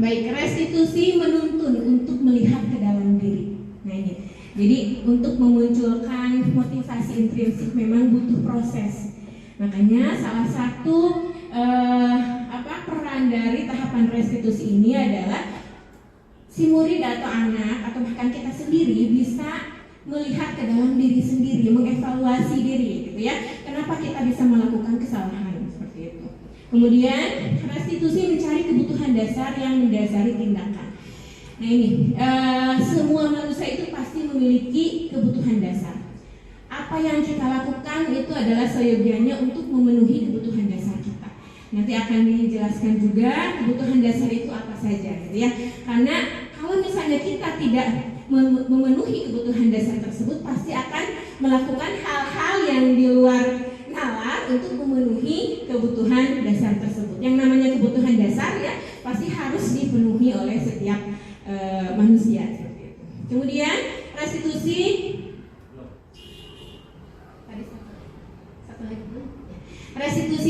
Baik, restitusi menuntun untuk melihat ke dalam diri. Nah ini. Jadi untuk memunculkan motivasi intrinsik memang butuh proses. Makanya salah satu peran dari tahapan restitusi ini adalah si murid atau anak atau bahkan kita sendiri bisa melihat ke dalam diri sendiri, mengevaluasi diri, gitu ya. Kenapa kita bisa melakukan kesalahan seperti itu? Kemudian restitusi mencari kebutuhan dasar yang mendasari tindakan. Nah ini, semua manusia itu pasti memiliki kebutuhan dasar. Apa yang kita lakukan itu adalah seyogianya untuk memenuhi kebutuhan dasar kita. Nanti akan dijelaskan juga kebutuhan dasar itu apa saja, gitu ya. Karena kalau misalnya kita tidak memenuhi kebutuhan dasar tersebut, pasti akan melakukan hal-hal yang di luar nalar untuk memenuhi kebutuhan dasar tersebut. Yang namanya kebutuhan dasar ya pasti harus dipenuhi oleh setiap manusia, seperti itu. Kemudian restitusi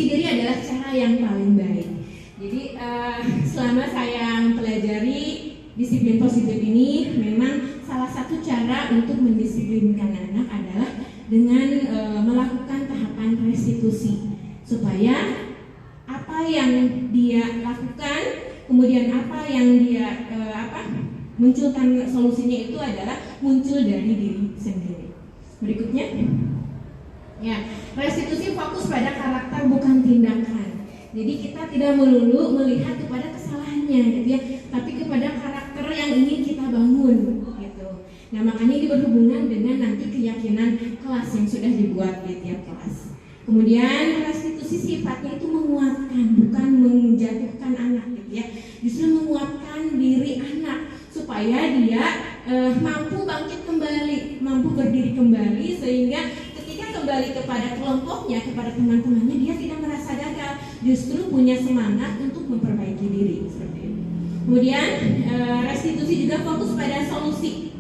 diri adalah cara yang paling baik. Jadi selama saya mempelajari disiplin positif ini, memang salah satu cara untuk mendisiplinkan anak adalah dengan melakukan tahapan restitusi, supaya apa yang dia lakukan, kemudian apa yang dia munculkan solusinya itu adalah muncul dari diri sendiri. Berikutnya, ya, restitusi fokus pada karakter bukan tindakan. Jadi kita tidak melulu melihat kepada kesalahannya, gitu ya, tapi kepada karakter yang ingin kita bangun, gitu. Nah, makanya ini berhubungan dengan nanti keyakinan kelas yang sudah dibuat di tiap kelas. Kemudian restitusi sifatnya itu menguatkan, bukan menjatuhkan anak, gitu ya. Justru menguatkan diri anak supaya dia mampu bangkit kembali, mampu berdiri kembali, sehingga kembali kepada kelompoknya, kepada teman-temannya, dia tidak merasa gagal, justru punya semangat untuk memperbaiki diri, seperti itu. Kemudian restitusi juga fokus pada solusi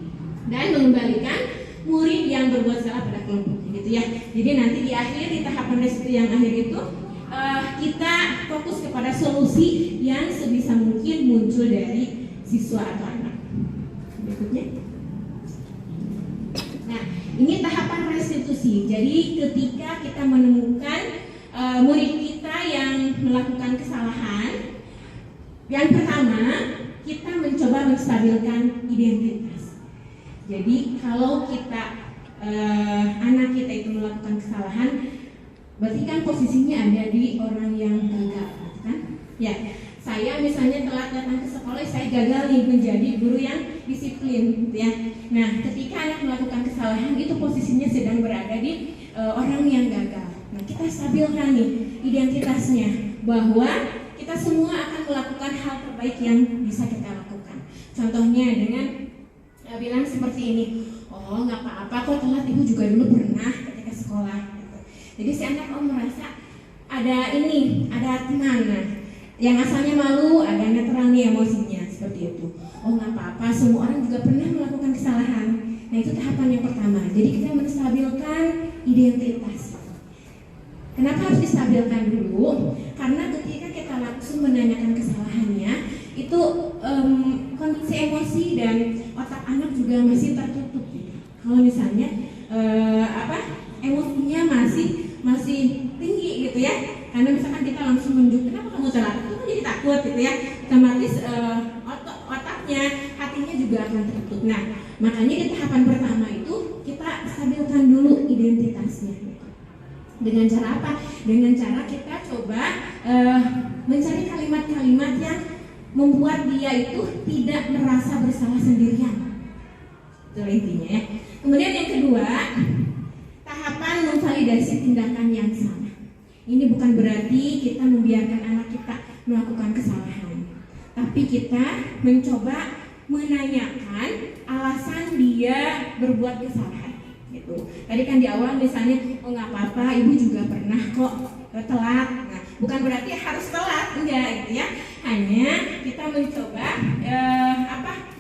dan mengembalikan murid yang berbuat salah pada kelompoknya, gitu ya. Jadi nanti di akhir, di tahapan restitusi yang akhir itu kita fokus kepada solusi yang sebisa mungkin muncul dari siswa atau anak. Berikutnya. Nah, ini tahapan restitusi. Jadi ketika kita menemukan murid kita yang melakukan kesalahan, yang pertama kita mencoba menstabilkan identitas. Jadi kalau kita anak kita itu melakukan kesalahan, berarti kan posisinya ada di orang yang gagal, kan? Ya, saya misalnya telat datang ke sekolah, saya gagal nih menjadi guru yang disiplin, gitu ya. Nah, ketika anak melakukan kesalahan, itu posisinya sedang berada di orang yang gagal. Nah, kita stabilkan nih identitasnya, bahwa kita semua akan melakukan hal terbaik yang bisa kita lakukan. Contohnya dengan bilang seperti ini, oh nggak apa-apa kok telat, ibu juga dulu pernah ketika sekolah, gitu. Jadi si anak merasa ada teman, yang asalnya malu, ada netral nih emosinya, seperti itu. Oh nggak apa-apa, semua orang juga pernah melakukan kesalahan. Nah, itu tahapan yang pertama. Jadi kita menstabilkan identitas. Kenapa harus distabilkan dulu? Karena ketika kita langsung menanyakan kesalahannya, itu kondisi emosi dan otak anak juga masih tertutup. Kalau misalnya emosinya masih tinggi, gitu ya. Karena misalkan kita langsung menunjuk, kenapa kamu telat? Itu kan jadi takut, gitu ya. Otomatis otaknya, hatinya juga akan tertutup. Nah, makanya di tahapan pertama itu kita stabilkan dulu identitasnya. Dengan cara apa? Dengan cara kita coba mencari kalimat-kalimat yang membuat dia itu tidak merasa bersalah sendirian. Itu intinya ya. Kemudian yang kedua, tahapan memvalidasi tindakan yang salah. Ini bukan berarti kita membiarkan anak kita melakukan kesalahan, tapi kita mencoba menanyakan alasan dia berbuat kesalahan, gitu. Tadi kan di awal misalnya, oh nggak apa-apa, ibu juga pernah kok telat. Nah, bukan berarti harus telat, enggak, gitu ya. Hanya kita mencoba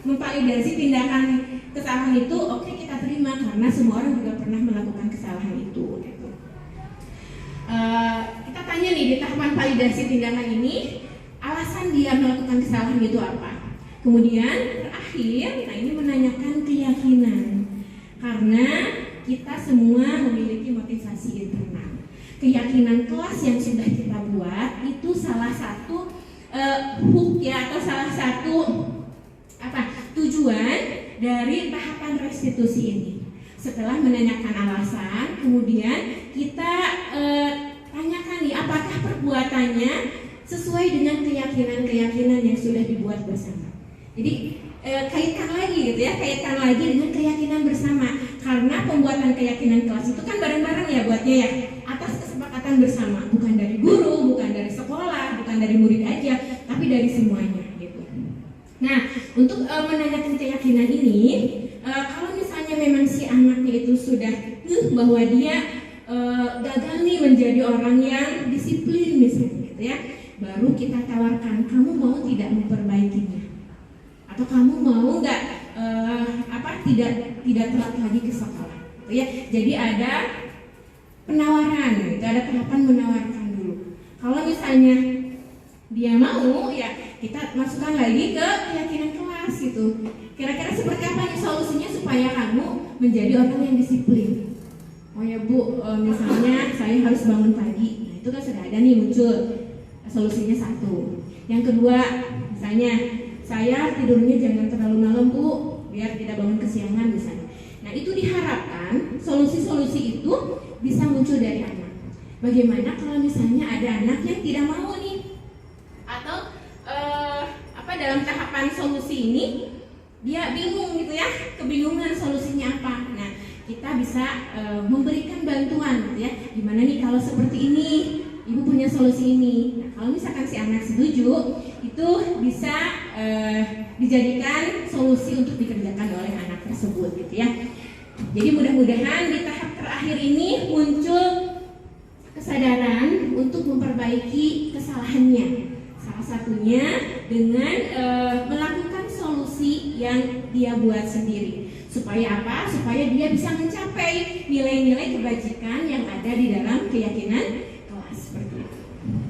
memvalidasi tindakan kesalahan itu. Oke, kita terima karena semua orang juga pernah melakukan kesalahan itu, gitu. Kita tanya nih di tahapan validasi tindakan ini, alasan dia melakukan kesalahan itu apa? Kemudian terakhir, nah ini menanyakan keyakinan, karena kita semua memiliki motivasi internal. Keyakinan kelas yang sudah kita buat itu salah satu hook ya, atau salah satu tujuan dari tahapan restitusi ini. Setelah menanyakan alasan, kemudian kita tanyakan nih, apakah perbuatannya sesuai dengan keyakinan-keyakinan yang sudah dibuat bersama. Jadi kaitkan lagi, gitu ya, kaitkan lagi dengan keyakinan bersama. Karena pembuatan keyakinan kelas itu kan bareng-bareng ya buatnya ya, atas kesepakatan bersama, bukan dari guru, bukan dari sekolah, bukan dari murid aja, tapi dari semuanya, gitu. Nah, untuk menanyakan keyakinan ini, kalau misalnya memang si anaknya itu sudah bahwa dia gagal nih menjadi orang yang disiplin misalnya, gitu ya, baru kita tawarkan, kamu mau tidak memperbaikinya, atau kamu mau nggak tidak telat lagi ke sekolah, gitu ya. Jadi ada penawaran, gitu, ada tahapan menawarkan dulu. Kalau misalnya dia mau, ya kita masukkan lagi ke keyakinan kelas gitu. Kira-kira seperti apa nih solusinya supaya kamu menjadi orang yang disiplin? Oh ya Bu, misalnya saya harus bangun pagi. Nah, itu kan sudah ada nih muncul solusinya satu. Yang kedua, misalnya saya tidurnya jangan terlalu malam Bu, biar tidak bangun kesiangan misalnya. Nah, itu diharapkan solusi-solusi itu bisa muncul dari anak. Bagaimana kalau misalnya ada anak yang tidak mau nih, atau dalam tahapan solusi ini dia bingung gitu ya, kebingungan solusinya apa. Nah, kita bisa memberikan bantuan gitu ya. Gimana nih kalau seperti ini, ibu punya solusi ini. Nah, kalau misalkan si anak setuju, itu bisa dijadikan solusi untuk dikerjakan oleh anak tersebut gitu ya. Jadi mudah-mudahan di tahap terakhir ini muncul kesadaran untuk memperbaiki kesalahannya. Salah satunya dengan melakukan solusi yang dia buat sendiri. Supaya apa? Supaya dia bisa mencapai nilai-nilai kebajikan yang ada di dalam keyakinan kelas seperti itu.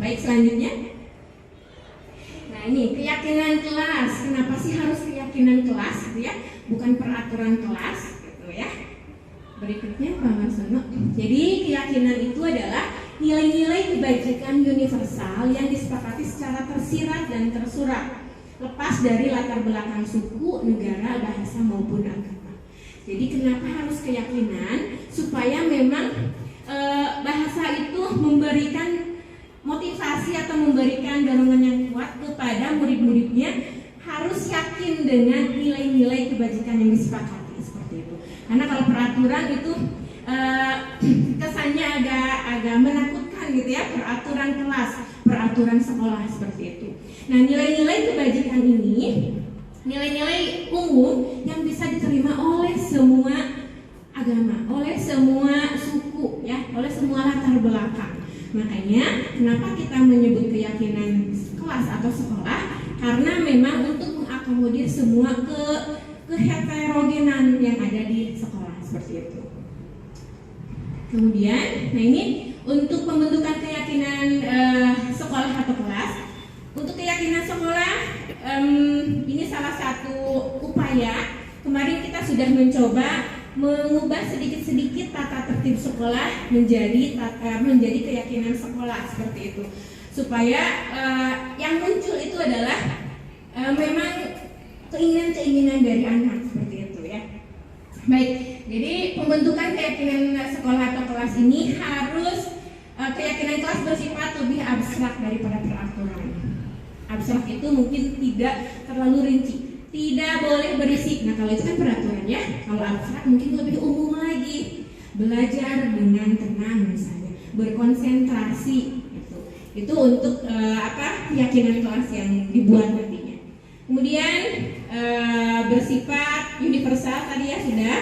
Baik, selanjutnya. Nah, ini keyakinan kelas. Kenapa sih harus keyakinan kelas gitu ya? Bukan peraturan kelas gitu ya. Berikutnya Pak Marsono. Jadi keyakinan itu adalah nilai-nilai kebajikan universal yang disepakati secara tersirat dan tersurat, lepas dari latar belakang suku, negara, bahasa maupun agama. Jadi kenapa harus keyakinan? Supaya memang bahasa itu memberikan motivasi atau memberikan dorongan yang kuat kepada murid-muridnya, harus yakin dengan nilai-nilai kebajikan yang disepakati seperti itu. Karena kalau peraturan itu kesannya agak menakutkan gitu ya, peraturan kelas, peraturan sekolah seperti itu. Nah, nilai-nilai kebajikan ini nilai-nilai umum yang bisa diterima oleh semua agama, oleh semua suku ya, oleh semua latar belakang. Makanya kenapa kita menyebut keyakinan kelas atau sekolah? Karena memang untuk mengakomodir semua keheterogenan yang ada di sekolah seperti itu. Kemudian, nah ini untuk pembentukan keyakinan sekolah atau kelas. Untuk keyakinan sekolah, ini salah satu upaya. Kemarin kita sudah mencoba mengubah sedikit-sedikit tata tertib sekolah menjadi keyakinan sekolah seperti itu. Supaya yang muncul itu adalah memang keinginan-keinginan dari anak seperti itu ya. Baik, jadi pembentukan keyakinan sekolah atau kelas ini harus keyakinan kelas bersifat lebih abstrak daripada peraturan. Abstrak itu mungkin tidak terlalu rinci, tidak boleh berisik. Nah, kalau itu kan peraturan ya. Kalau abstrak mungkin lebih umum lagi. Belajar dengan tenang misalnya, berkonsentrasi gitu. Itu untuk keyakinan kelas yang dibuat nantinya. Kemudian bersifat universal tadi ya sudah.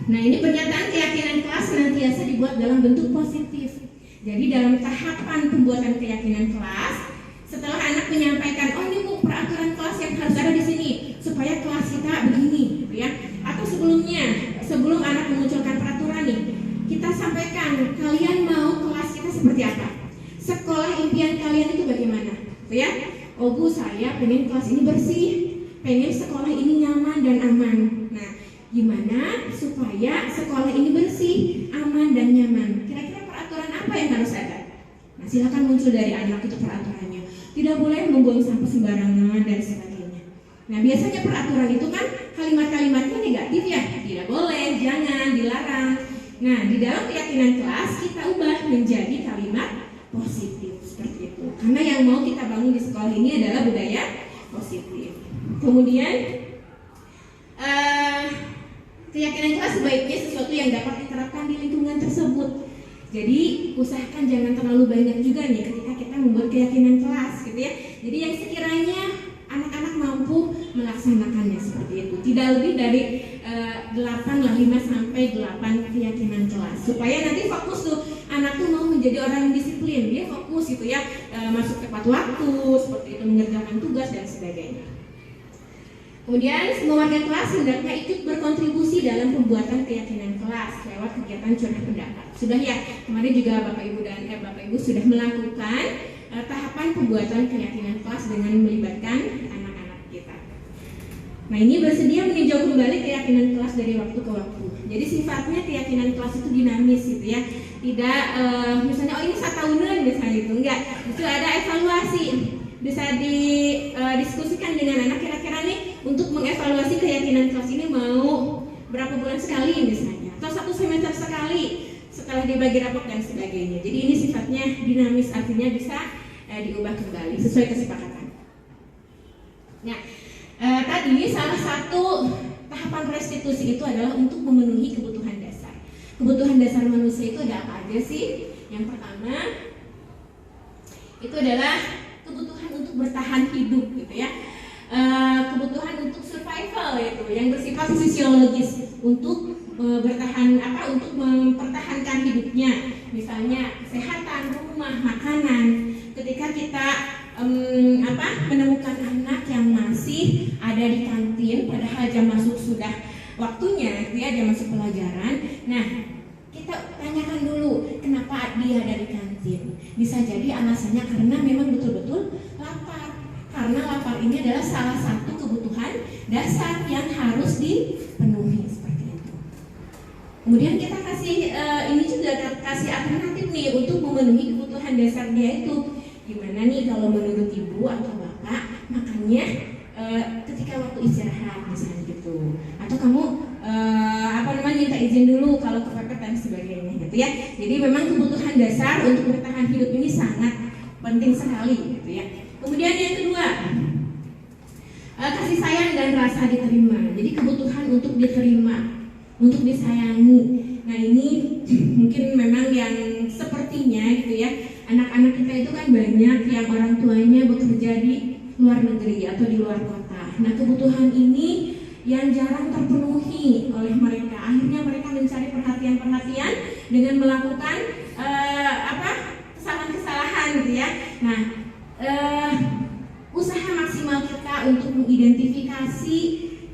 Nah, ini pernyataan keyakinan kelas senantiasa dibuat dalam bentuk positif. Jadi dalam tahapan pembuatan keyakinan kelas, setelah anak menyampaikan, oh ini Bu peraturan kelas yang harus ada di sini supaya kelas kita begini, gitu ya. Atau sebelumnya, sebelum anak memunculkan peraturan nih, kita sampaikan, kalian mau kelas kita seperti apa? Sekolah impian kalian itu bagaimana, gitu ya? Oh Bu, saya pengen kelas ini bersih, pengen sekolah ini nyaman dan aman. Nah, gimana supaya sekolah ini bersih, aman dan nyaman? Kira-kira peraturan apa yang harus ada? Nah, silakan muncul dari anak itu peraturannya. Tidak boleh membuang sampah sembarangan dan sebagainya. Nah, biasanya peraturan itu kan kalimat-kalimatnya negatif ya, tidak boleh, jangan, dilarang. Nah, di dalam keyakinan kelas kita ubah menjadi kalimat positif seperti itu. Karena yang mau kita bangun di sekolah ini adalah budaya positif. Kemudian keyakinan kelas sebaiknya sesuatu yang dapat diterapkan di lingkungan tersebut. Jadi usahakan jangan terlalu banyak juga nih ketika kita membuat keyakinan kelas gitu ya. Jadi yang sekiranya anak-anak mampu melaksanakannya seperti itu. Tidak lebih dari 5 sampai 8 keyakinan kelas. Supaya nanti fokus tuh anak tuh mau menjadi orang yang disiplin. Dia fokus gitu ya, masuk tepat waktu seperti itu, mengerjakan tugas dan sebagainya. Kemudian semua warga kelas hendaknya ikut berkontribusi dalam pembuatan keyakinan kelas lewat kegiatan curhat pendapat. Sudah ya, kemarin juga Bapak Ibu sudah melakukan tahapan pembuatan keyakinan kelas dengan melibatkan anak-anak kita. Nah, ini bersedia meninjau kembali keyakinan kelas dari waktu ke waktu. Jadi sifatnya keyakinan kelas itu dinamis gitu ya. Tidak misalnya ini 1 tahunan misalnya itu enggak. Itu ada evaluasi. Bisa didiskusikan dengan anak kira-kira nih untuk mengevaluasi keyakinan kelas ini mau berapa bulan sekali misalnya atau 1 semester sekali setelah dibagi rapot dan sebagainya. Jadi ini sifatnya dinamis, artinya bisa diubah kembali sesuai kesepakatan. Nah, tadi salah satu tahapan restitusi itu adalah untuk memenuhi kebutuhan dasar. Kebutuhan dasar manusia itu ada apa aja sih? Yang pertama itu adalah kebutuhan untuk bertahan hidup gitu ya, kebutuhan untuk survival itu yang bersifat fisiologis untuk untuk mempertahankan hidupnya, misalnya kesehatan, rumah, makanan. Ketika kita menemukan anak yang masih ada di kantin padahal jam masuk sudah waktunya gitu ya, jam masuk pelajaran. Nah, kita tanyakan dulu kenapa dia ada di kantin. Bisa jadi alasannya karena memang betul-betul lapar. Karena lapar ini adalah salah satu kebutuhan dasar yang harus dipenuhi seperti itu. Kemudian kita kasih kasih alternatif nih untuk memenuhi kebutuhan dasar dia itu. Gimana nih kalau menurut ibu atau bapak makannya ketika waktu istirahat misalnya gitu. Atau kamu minta izin dulu kalau kepepet dan sebagainya gitu ya. Jadi memang kebutuhan dasar untuk bertahan hidup ini sangat penting sekali gitu ya. Kemudian yang kedua, kasih sayang dan rasa diterima. Jadi kebutuhan untuk diterima, untuk disayangi. Nah, ini mungkin memang yang sepertinya gitu ya. Anak-anak kita itu kan banyak yang orang tuanya bekerja di luar negeri atau di luar kota. Nah, kebutuhan ini yang jarang terpenuhi oleh mereka. Akhirnya mereka mencari perhatian-perhatian dengan melakukan kesalahan-kesalahan gitu ya. Nah, usaha maksimal kita untuk mengidentifikasi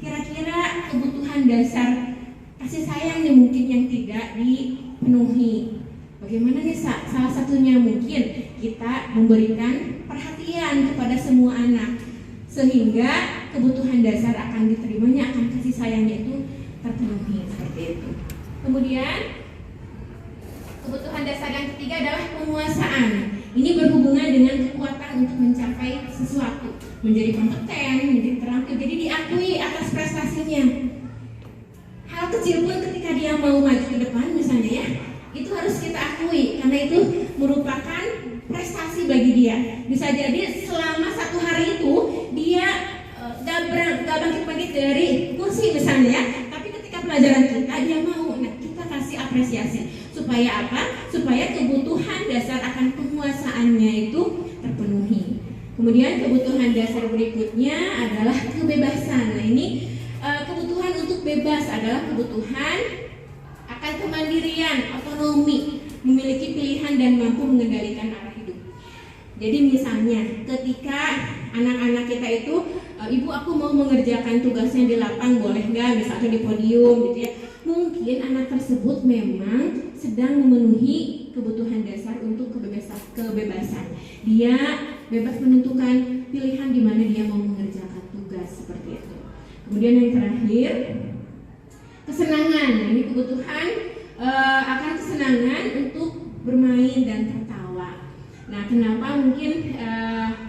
kira-kira kebutuhan dasar kasih sayang yang mungkin yang tidak dipenuhi. Bagaimana nih salah satunya mungkin kita memberikan perhatian kepada semua anak sehingga kebutuhan dasar akan diterimanya, akan kasih sayangnya itu terpenuhi seperti itu. Kemudian kebutuhan dasar yang ketiga adalah penguasaan. Ini berhubungan dengan kekuatan untuk mencapai sesuatu, menjadi kompeten, menjadi terampil, jadi diakui atas prestasinya. Hal kecil pun ketika dia mau maju ke depan misalnya ya, itu harus kita akui karena itu merupakan prestasi bagi dia. Bisa jadi selama 1 hari itu dia gak bangkit-bangkit dari kursi misalnya ya, tapi ketika pelajaran kita dia mau. Nah, kita kasih apresiasi supaya apa? Supaya kebutuhan dasar akan penguasaannya itu terpenuhi. Kemudian kebutuhan dasar berikutnya adalah kebebasan. Nah, ini kebutuhan untuk bebas adalah kebutuhan akan kemandirian, otonomi, memiliki pilihan dan mampu mengendalikan arah hidup. Jadi misalnya ketika anak-anak kita itu, ibu aku mau mengerjakan tugasnya di lapang boleh nggak, misalnya di podium gitu ya. Mungkin anak tersebut memang sedang memenuhi kebutuhan dasar untuk kebebasan. Dia bebas menentukan pilihan di mana dia mau mengerjakan tugas seperti itu. Kemudian yang terakhir, kesenangan. Ini kebutuhan akan kesenangan untuk bermain dan tertawa. Nah, kenapa mungkin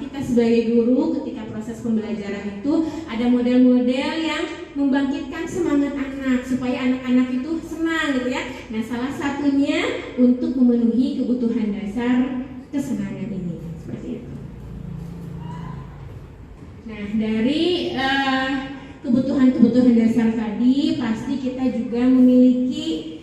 kita sebagai guru ketika proses pembelajaran itu ada model-model yang membangkitkan semangat anak supaya anak-anak itu senang gitu ya. Nah, salah satunya untuk memenuhi kebutuhan dasar kesenangan ini seperti itu. Nah, dari kebutuhan-kebutuhan dasar tadi pasti kita juga memiliki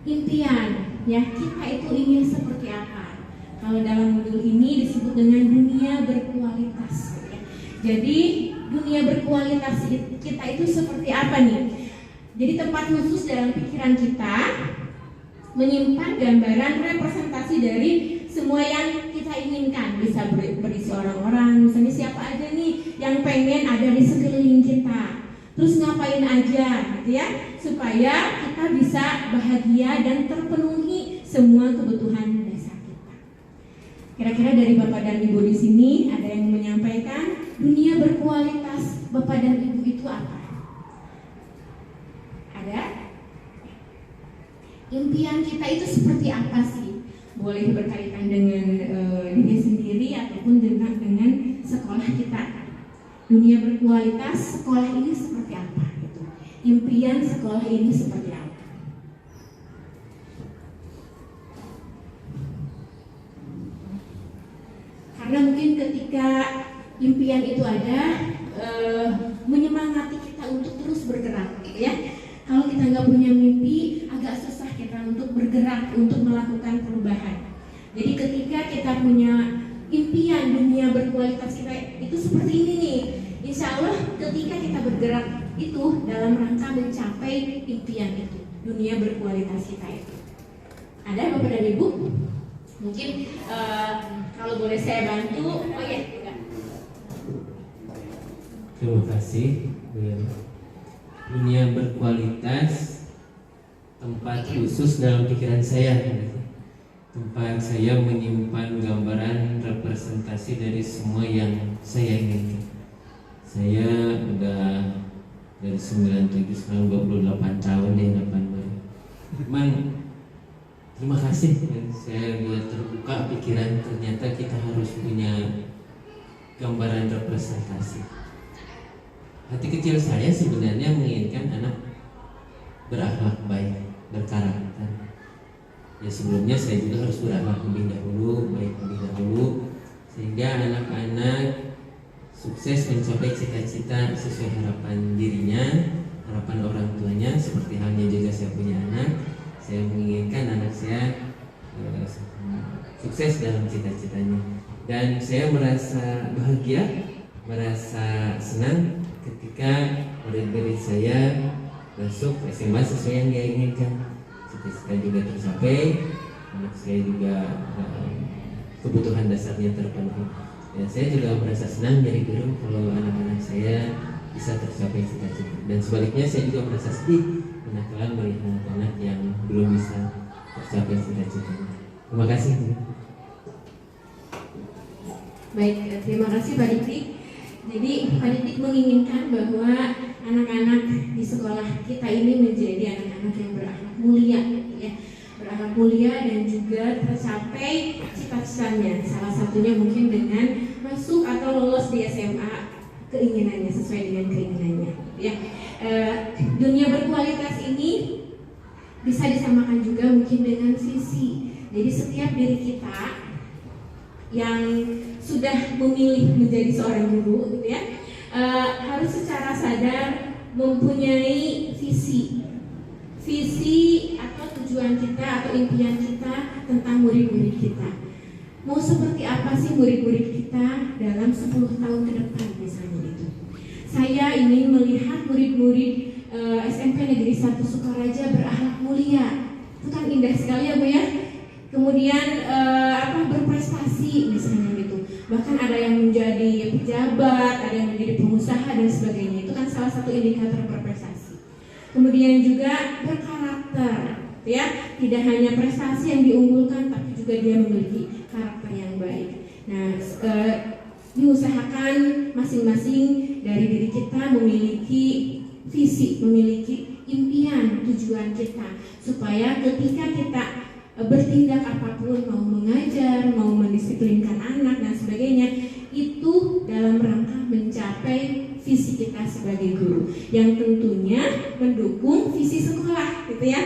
impian ya, kita itu ingin seperti apa. Kalau dalam modul ini disebut dengan dunia berkualitas ya. Jadi dunia berkualitas kita itu seperti apa nih? Jadi tempat khusus dalam pikiran kita menyimpan gambaran representasi dari semua yang kita inginkan. Bisa berisi orang-orang, misalnya siapa aja nih yang pengen ada di sekeliling kita. terus ngapain aja gitu ya, supaya kita bisa bahagia dan terpenuhi semua kebutuhan dasar kita. Kira-kira dari Bapak dan Ibu di sini ada yang menyampaikan dunia berkualitas Bapak dan Ibu itu apa? Ada? Impian kita itu seperti apa sih? Boleh berkaitan dengan diri sendiri ataupun dengan sekolah kita. Dunia berkualitas sekolah ini seperti apa? Gitu. Impian sekolah ini seperti apa? Karena mungkin ketika impian itu ada, menyemangati kita untuk terus bergerak, gitu ya. Kalau kita nggak punya mimpi, agak susah kita untuk bergerak, untuk melakukan perubahan. Jadi ketika kita punya impian dunia berkualitas kita itu seperti ini nih, insya Allah ketika kita bergerak itu dalam rangka mencapai impian itu, dunia berkualitas kita itu. Ada Bapak dan Ibu? Mungkin kalau boleh saya bantu, oh ya, enggak. Terima kasih. Dunia berkualitas tempat khusus dalam pikiran saya, tempat saya menyimpan gambaran representasi dari semua yang saya inginkan. Saya udah dari 97 sekarang 28 tahun di hadapan Bapak. Memang terima kasih, saya lihat terbuka pikiran, ternyata kita harus punya gambaran representasi. Hati kecil saya sebenarnya menginginkan anak berakhlak baik, berkarakter. Ya sebelumnya saya juga harus berakhlak lebih dahulu, baik lebih dahulu, sehingga anak-anak sukses mencapai cita-cita sesuai harapan dirinya, harapan orang tuanya. Seperti halnya juga saya punya anak, saya menginginkan anak saya sukses dalam cita-citanya, dan saya merasa bahagia, merasa senang ketika murid-murid saya masuk SMA sesuai yang dia inginkan. Cita-cita juga tercapai, anak saya juga kebutuhan dasarnya terpenuhi. Ya, saya juga merasa senang dari guru kalau anak-anak saya bisa tercapai cita-cita. Dan sebaliknya saya juga merasa sedih manakala melihat anak yang belum bisa tercapai cita-citanya. Terima kasih. Baik, terima kasih Pak Dikdik. Jadi Pak Dikdik menginginkan bahwa anak-anak di sekolah kita ini menjadi anak-anak yang berakhlak mulia, ya, berakhlak mulia dan juga tercapai cita-citanya. Salah satunya mungkin dengan masuk atau lolos di SMA keinginannya, sesuai dengan keinginannya. Ya, dunia berkualitas ini bisa disamakan juga mungkin dengan visi. Jadi setiap diri kita yang sudah memilih menjadi seorang guru, gitu ya, harus secara sadar mempunyai visi atau tujuan kita atau impian kita tentang murid-murid kita. Mau seperti apa sih murid-murid kita dalam 10 tahun ke depan misalnya itu. Saya ingin melihat murid-murid SMP Negeri 1 Sukaraja berakhlak mulia. Itu kan indah sekali ya Bu ya. Kemudian berprestasi misalnya gitu. Bahkan ada yang menjadi pejabat, ada yang menjadi pengusaha dan sebagainya. Itu kan salah satu indikator berprestasi. Kemudian juga berkarakter, ya. Tidak hanya prestasi yang diunggulkan, tapi juga dia memiliki karakter yang baik. Nah, diusahakan masing-masing dari diri kita memiliki visi, memiliki impian, tujuan kita, supaya ketika kita bertindak apapun, mau mengajar, mau mendisiplinkan anak dan sebagainya, itu dalam rangka mencapai visi kita sebagai guru, yang tentunya mendukung visi sekolah, gitu ya,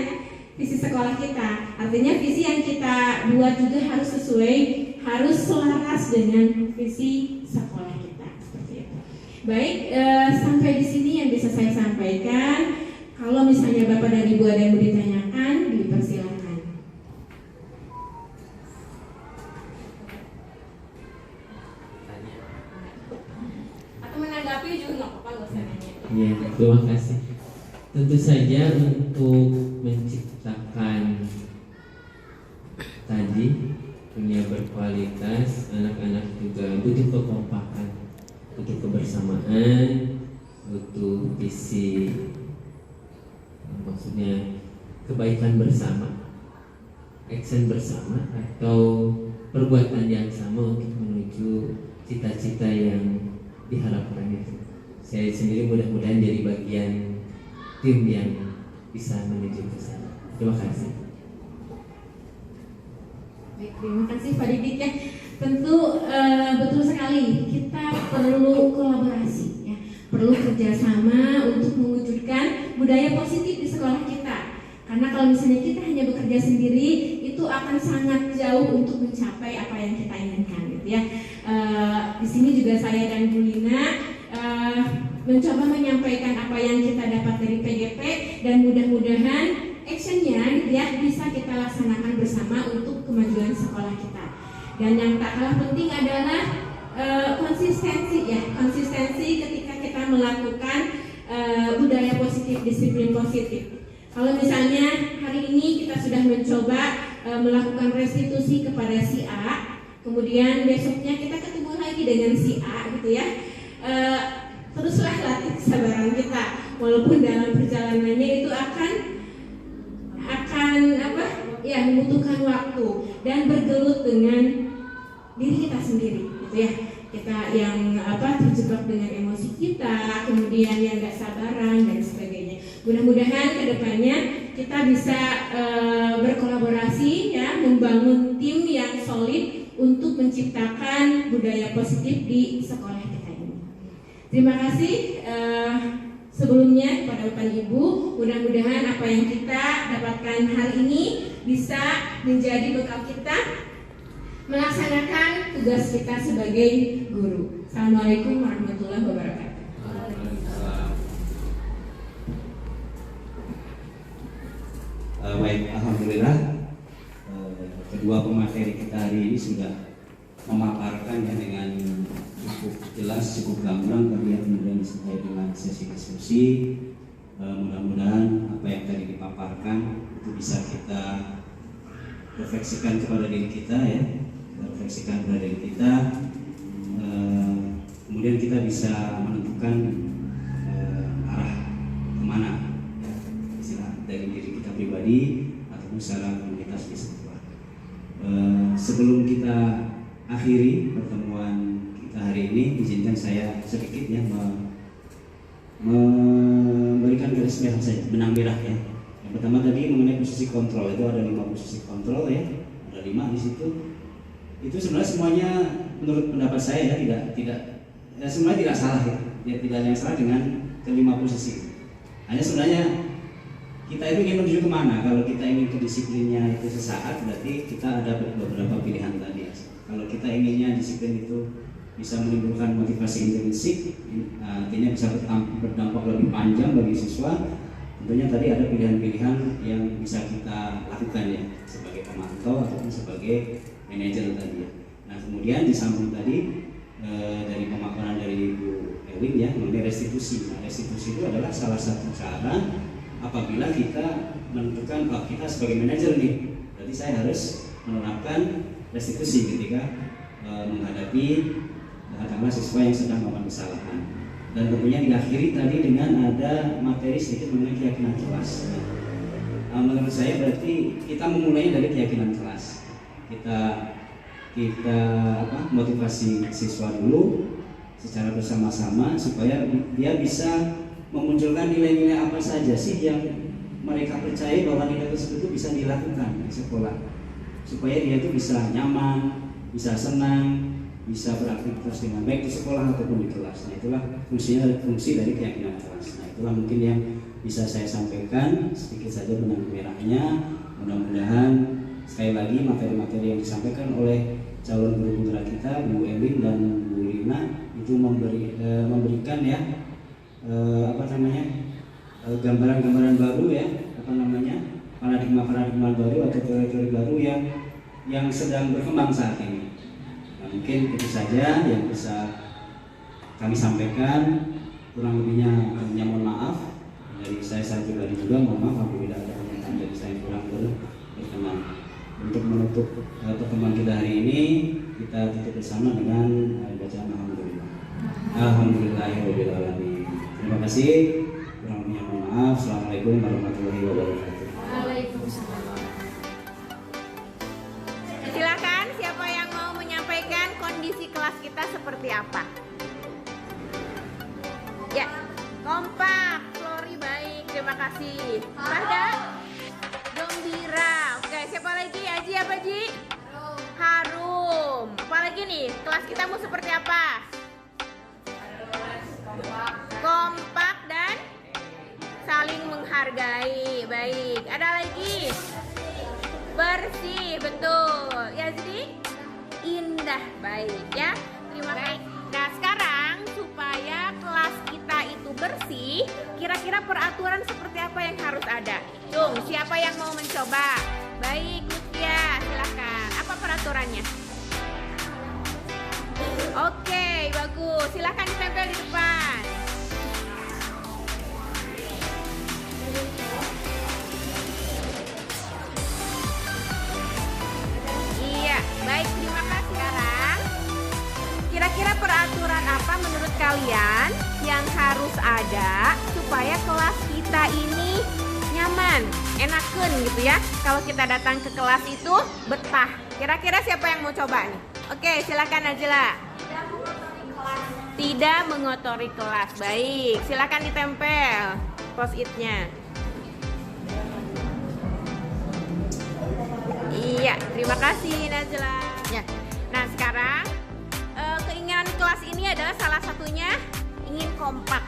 visi sekolah kita. Artinya visi yang kita buat juga harus sesuai, harus selaras dengan visi sekolah kita, seperti itu. Baik, sampai di sini yang bisa saya sampaikan. Kalau misalnya Bapak dan Ibu ada yang mau ditanyakan, dipersilakan. Menanggapi juga nggak apa-apa, nggak usah nanya. Ya, terima kasih. Tentu saja untuk menciptakan tadi dunia berkualitas, anak-anak juga butuh kekompakan, butuh kebersamaan, untuk visi, maksudnya kebaikan bersama, action bersama, atau perbuatan yang sama untuk menuju cita-cita yang diharapkan itu. Saya sendiri mudah-mudahan jadi bagian tim yang bisa menuju ke sana. Terima kasih. Baik, terima kasih Pak Didik ya. Tentu betul sekali kita perlu kolaborasi ya, perlu kerjasama untuk mewujudkan budaya positif di sekolah kita. Karena kalau misalnya kita hanya bekerja sendiri, itu akan sangat jauh untuk mencapai apa yang kita inginkan, gitu ya. Di sini juga saya dan Bu Lina mencoba menyampaikan apa yang kita dapat dari PGP, dan mudah-mudahan actionnya, gitu ya, bisa kita laksanakan bersama untuk kemajuan sekolah kita. Dan yang tak kalah penting adalah konsistensi ya, konsistensi ketika kita melakukan budaya positif, disiplin positif. Kalau misalnya hari ini kita sudah mencoba melakukan restitusi kepada si A, kemudian besoknya kita ketemu lagi dengan si A, gitu ya, teruslah latih kesabaran kita, walaupun dalam perjalanannya itu akan apa ya, membutuhkan waktu dan bergelut dengan diri kita sendiri, gitu ya. Kita yang terjebak dengan emosi kita, kemudian yang gak sabaran dan sebagainya. Mudah-mudahan kedepannya kita bisa berkolaborasi ya, membangun tim yang solid untuk menciptakan budaya positif di sekolah kita ini. Terima kasih sebelumnya kepada Bapak Ibu. Mudah-mudahan apa yang kita dapatkan hari ini bisa menjadi bekal kita melaksanakan tugas kita sebagai guru. Assalamualaikum warahmatullahi wabarakatuh. Baik, alhamdulillah kedua pemateri kita hari ini sudah memaparkan ya dengan cukup jelas, cukup gamblang tadi ya, kemudian disertai dengan sesi diskusi. Mudah-mudahan apa yang tadi dipaparkan itu bisa kita refleksikan kepada diri kita ya, refleksikan kepada diri kita, kemudian kita bisa menentukan arah kemana ya, istilah dari diri kita pribadi ataupun secara komunitas di sekolah. Sebelum kita akhiri pertemuan kita hari ini, izinkan saya sedikit ya memberikan garis merah saja, benang merah ya. Yang pertama tadi mengenai posisi kontrol, itu ada 5 posisi kontrol ya, ada 5 di situ. Itu sebenarnya semuanya menurut pendapat saya ya sebenarnya tidak salah ya, tidak ada yang salah dengan ke-5 posisi. Hanya sebenarnya kita itu ingin menuju kemana. Kalau kita ingin kedisiplinnya itu sesaat, berarti kita ada beberapa pilihan tadi. Kalau kita inginnya disiplin itu bisa menimbulkan motivasi intrinsik, artinya bisa berdampak lebih panjang bagi siswa. Tentunya tadi ada pilihan-pilihan yang bisa kita lakukan ya, sebagai pemantau ataupun sebagai manajer tadi ya. Nah kemudian di samping tadi dari pemaparan dari Ibu Ewin ya mengenai restitusi. Nah, restitusi itu adalah salah satu cara apabila kita menentukan kalau kita sebagai manajer nih, berarti saya harus menerapkan restitusi ketika menghadapi katakanlah siswa yang sedang melakukan kesalahan. Dan tentunya diakhiri tadi dengan ada materi sedikit mengenai keyakinan kelas. Menurut saya berarti kita memulainya dari keyakinan kelas. Kita motivasi siswa dulu secara bersama-sama supaya dia bisa memunculkan nilai-nilai apa saja sih yang mereka percaya bahwa nilai tersebut itu bisa dilakukan di sekolah, supaya dia itu bisa nyaman, bisa senang, bisa beraktivitas dengan baik di sekolah ataupun di kelas. Nah itulah fungsi dari keyakinan kelas. Nah itulah mungkin yang bisa saya sampaikan, sedikit saja benang merahnya. Mudah-mudahan sekali lagi materi-materi yang disampaikan oleh calon guru penggerak kita Bu Ewin dan Bu Lina itu memberikan ya gambaran-gambaran baru ya, paradigma baru atau teori-teori baru yang sedang berkembang saat ini. Nah, mungkin itu saja yang bisa kami sampaikan. Kurang lebihnya kami mohon maaf. Dari saya pribadi juga mohon maaf apabila ada pernyataan dari saya yang kurang berkenan. Untuk menutup pertemuan kita hari ini, kita tutup bersama dengan bacaan alhamdulillah. Alhamdulillahirobbilalamin. Terima kasih. Kurang lebihnya mohon maaf. Assalamualaikum warahmatullahi wabarakatuh. Waalaikumsalam. Silakan siapa yang mau menyampaikan kondisi kelas kita seperti apa? Ya, kompak, Flori baik, terima kasih. Pada gembira. Oke, siapa lagi? Aji apa Ji? Harum. Apalagi nih, kelas kita mau seperti apa? Kompak dan saling menghargai. Baik, ada lagi? Bersih, betul. Ya, jadi indah, baik ya. Terima kasih. Nah, sekarang supaya kelas kita itu bersih, kira-kira peraturan seperti apa yang harus ada? Dung, siapa yang mau mencoba? Baik, Lutfia, silahkan. Apa peraturannya? Oke, bagus. Silahkan ditempel di depan. Iya, baik, terima kasih. Sekarang, kira-kira peraturan apa menurut kalian yang harus ada supaya kelas kita ini nyaman, enaken gitu ya. Kalau kita datang ke kelas itu betah. Kira-kira siapa yang mau coba nih? Oke, silakan Najla. Tidak mengotori kelas. Baik, silakan ditempel post-it-nya. Iya, terima kasih Najla. Ya. Nah, sekarang keinginan kelas ini adalah salah satunya ingin kompak.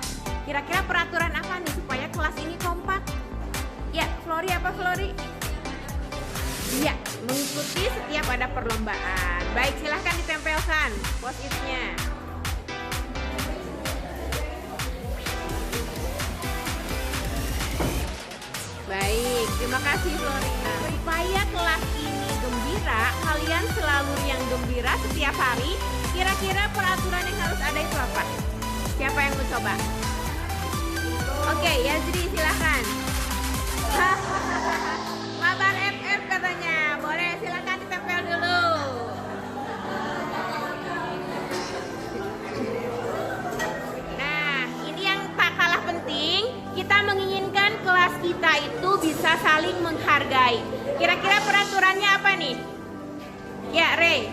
Kira-kira peraturan apa nih supaya kelas ini kompak? Ya, Flori apa Flori? Iya, mengikuti setiap ada perlombaan. Baik, silahkan ditempelkan post-it-nya. Baik, terima kasih Flori. Supaya kelas ini gembira, kalian selalu yang gembira setiap hari. Kira-kira peraturan yang harus ada itu apa? Siapa yang mau coba? Oke, Yazri silahkan. Mabar FF katanya. Boleh, silahkan ditempel dulu. Nah, ini yang tak kalah penting. Kita menginginkan kelas kita itu bisa saling menghargai. Kira-kira peraturannya apa nih? Ya, Rey.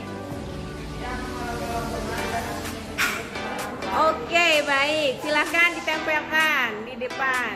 Oke, baik. Silahkan ditempelkan di depan.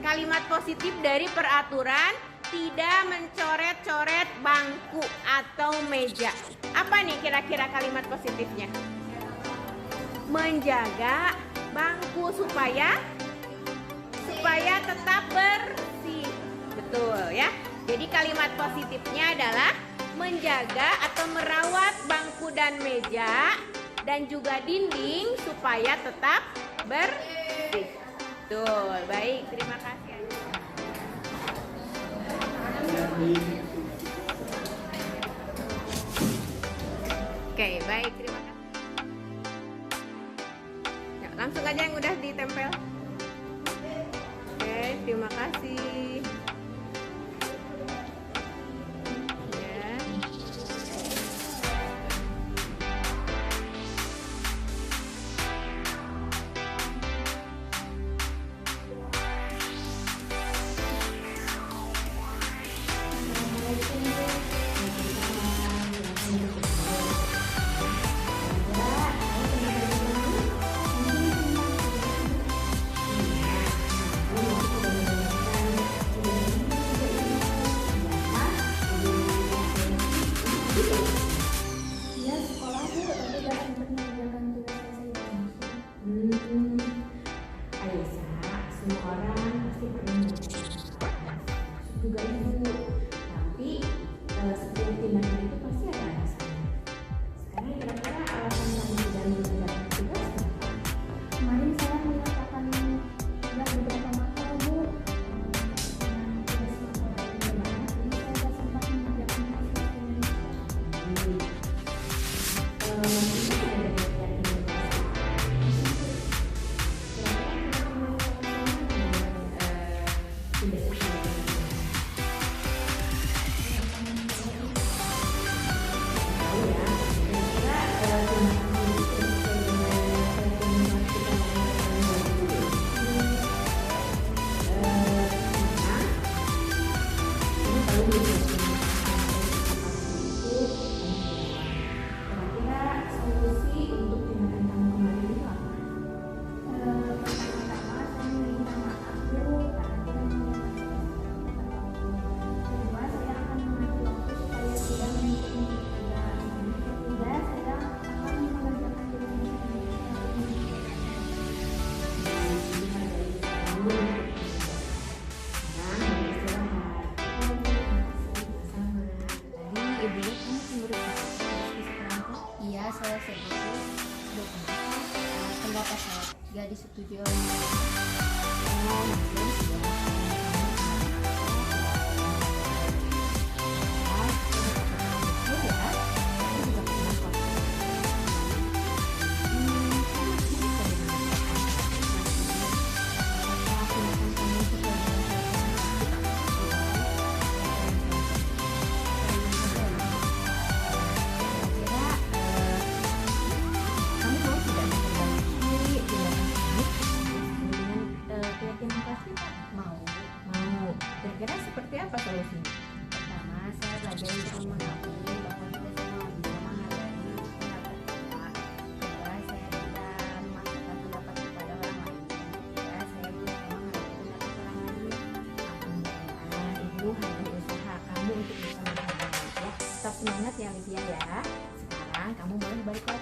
Kalimat positif dari peraturan tidak mencoret-coret bangku atau meja. Apa nih kira-kira kalimat positifnya? Menjaga bangku supaya tetap bersih. Betul ya. Jadi kalimat positifnya adalah menjaga atau merawat bangku dan meja dan juga dinding supaya tetap bersih. Betul, baik, terima kasih. Oke, baik, terima kasih. Ya, langsung aja yang udah ditempel. Oke, terima kasih. Ya. Ya sekolah Bu, tapi gak sempat mengerjakan tugas saya. Aisyah, semua orang pasti pernah Kira-kira seperti apa solusinya? Pertama, saya belajar untuk mengakui bahwa kita semua bisa menghargai pendapat kita. Kedua, saya bisa memasukkan pendapat kepada orang lain. Ketiga, saya berusaha menghargai pendapat orang lain. Alhamdulillah, Ibu hanya berusaha kamu untuk bisa menghargai ya. Tetap semangat ya Livia ya. Sekarang kamu boleh balik lagi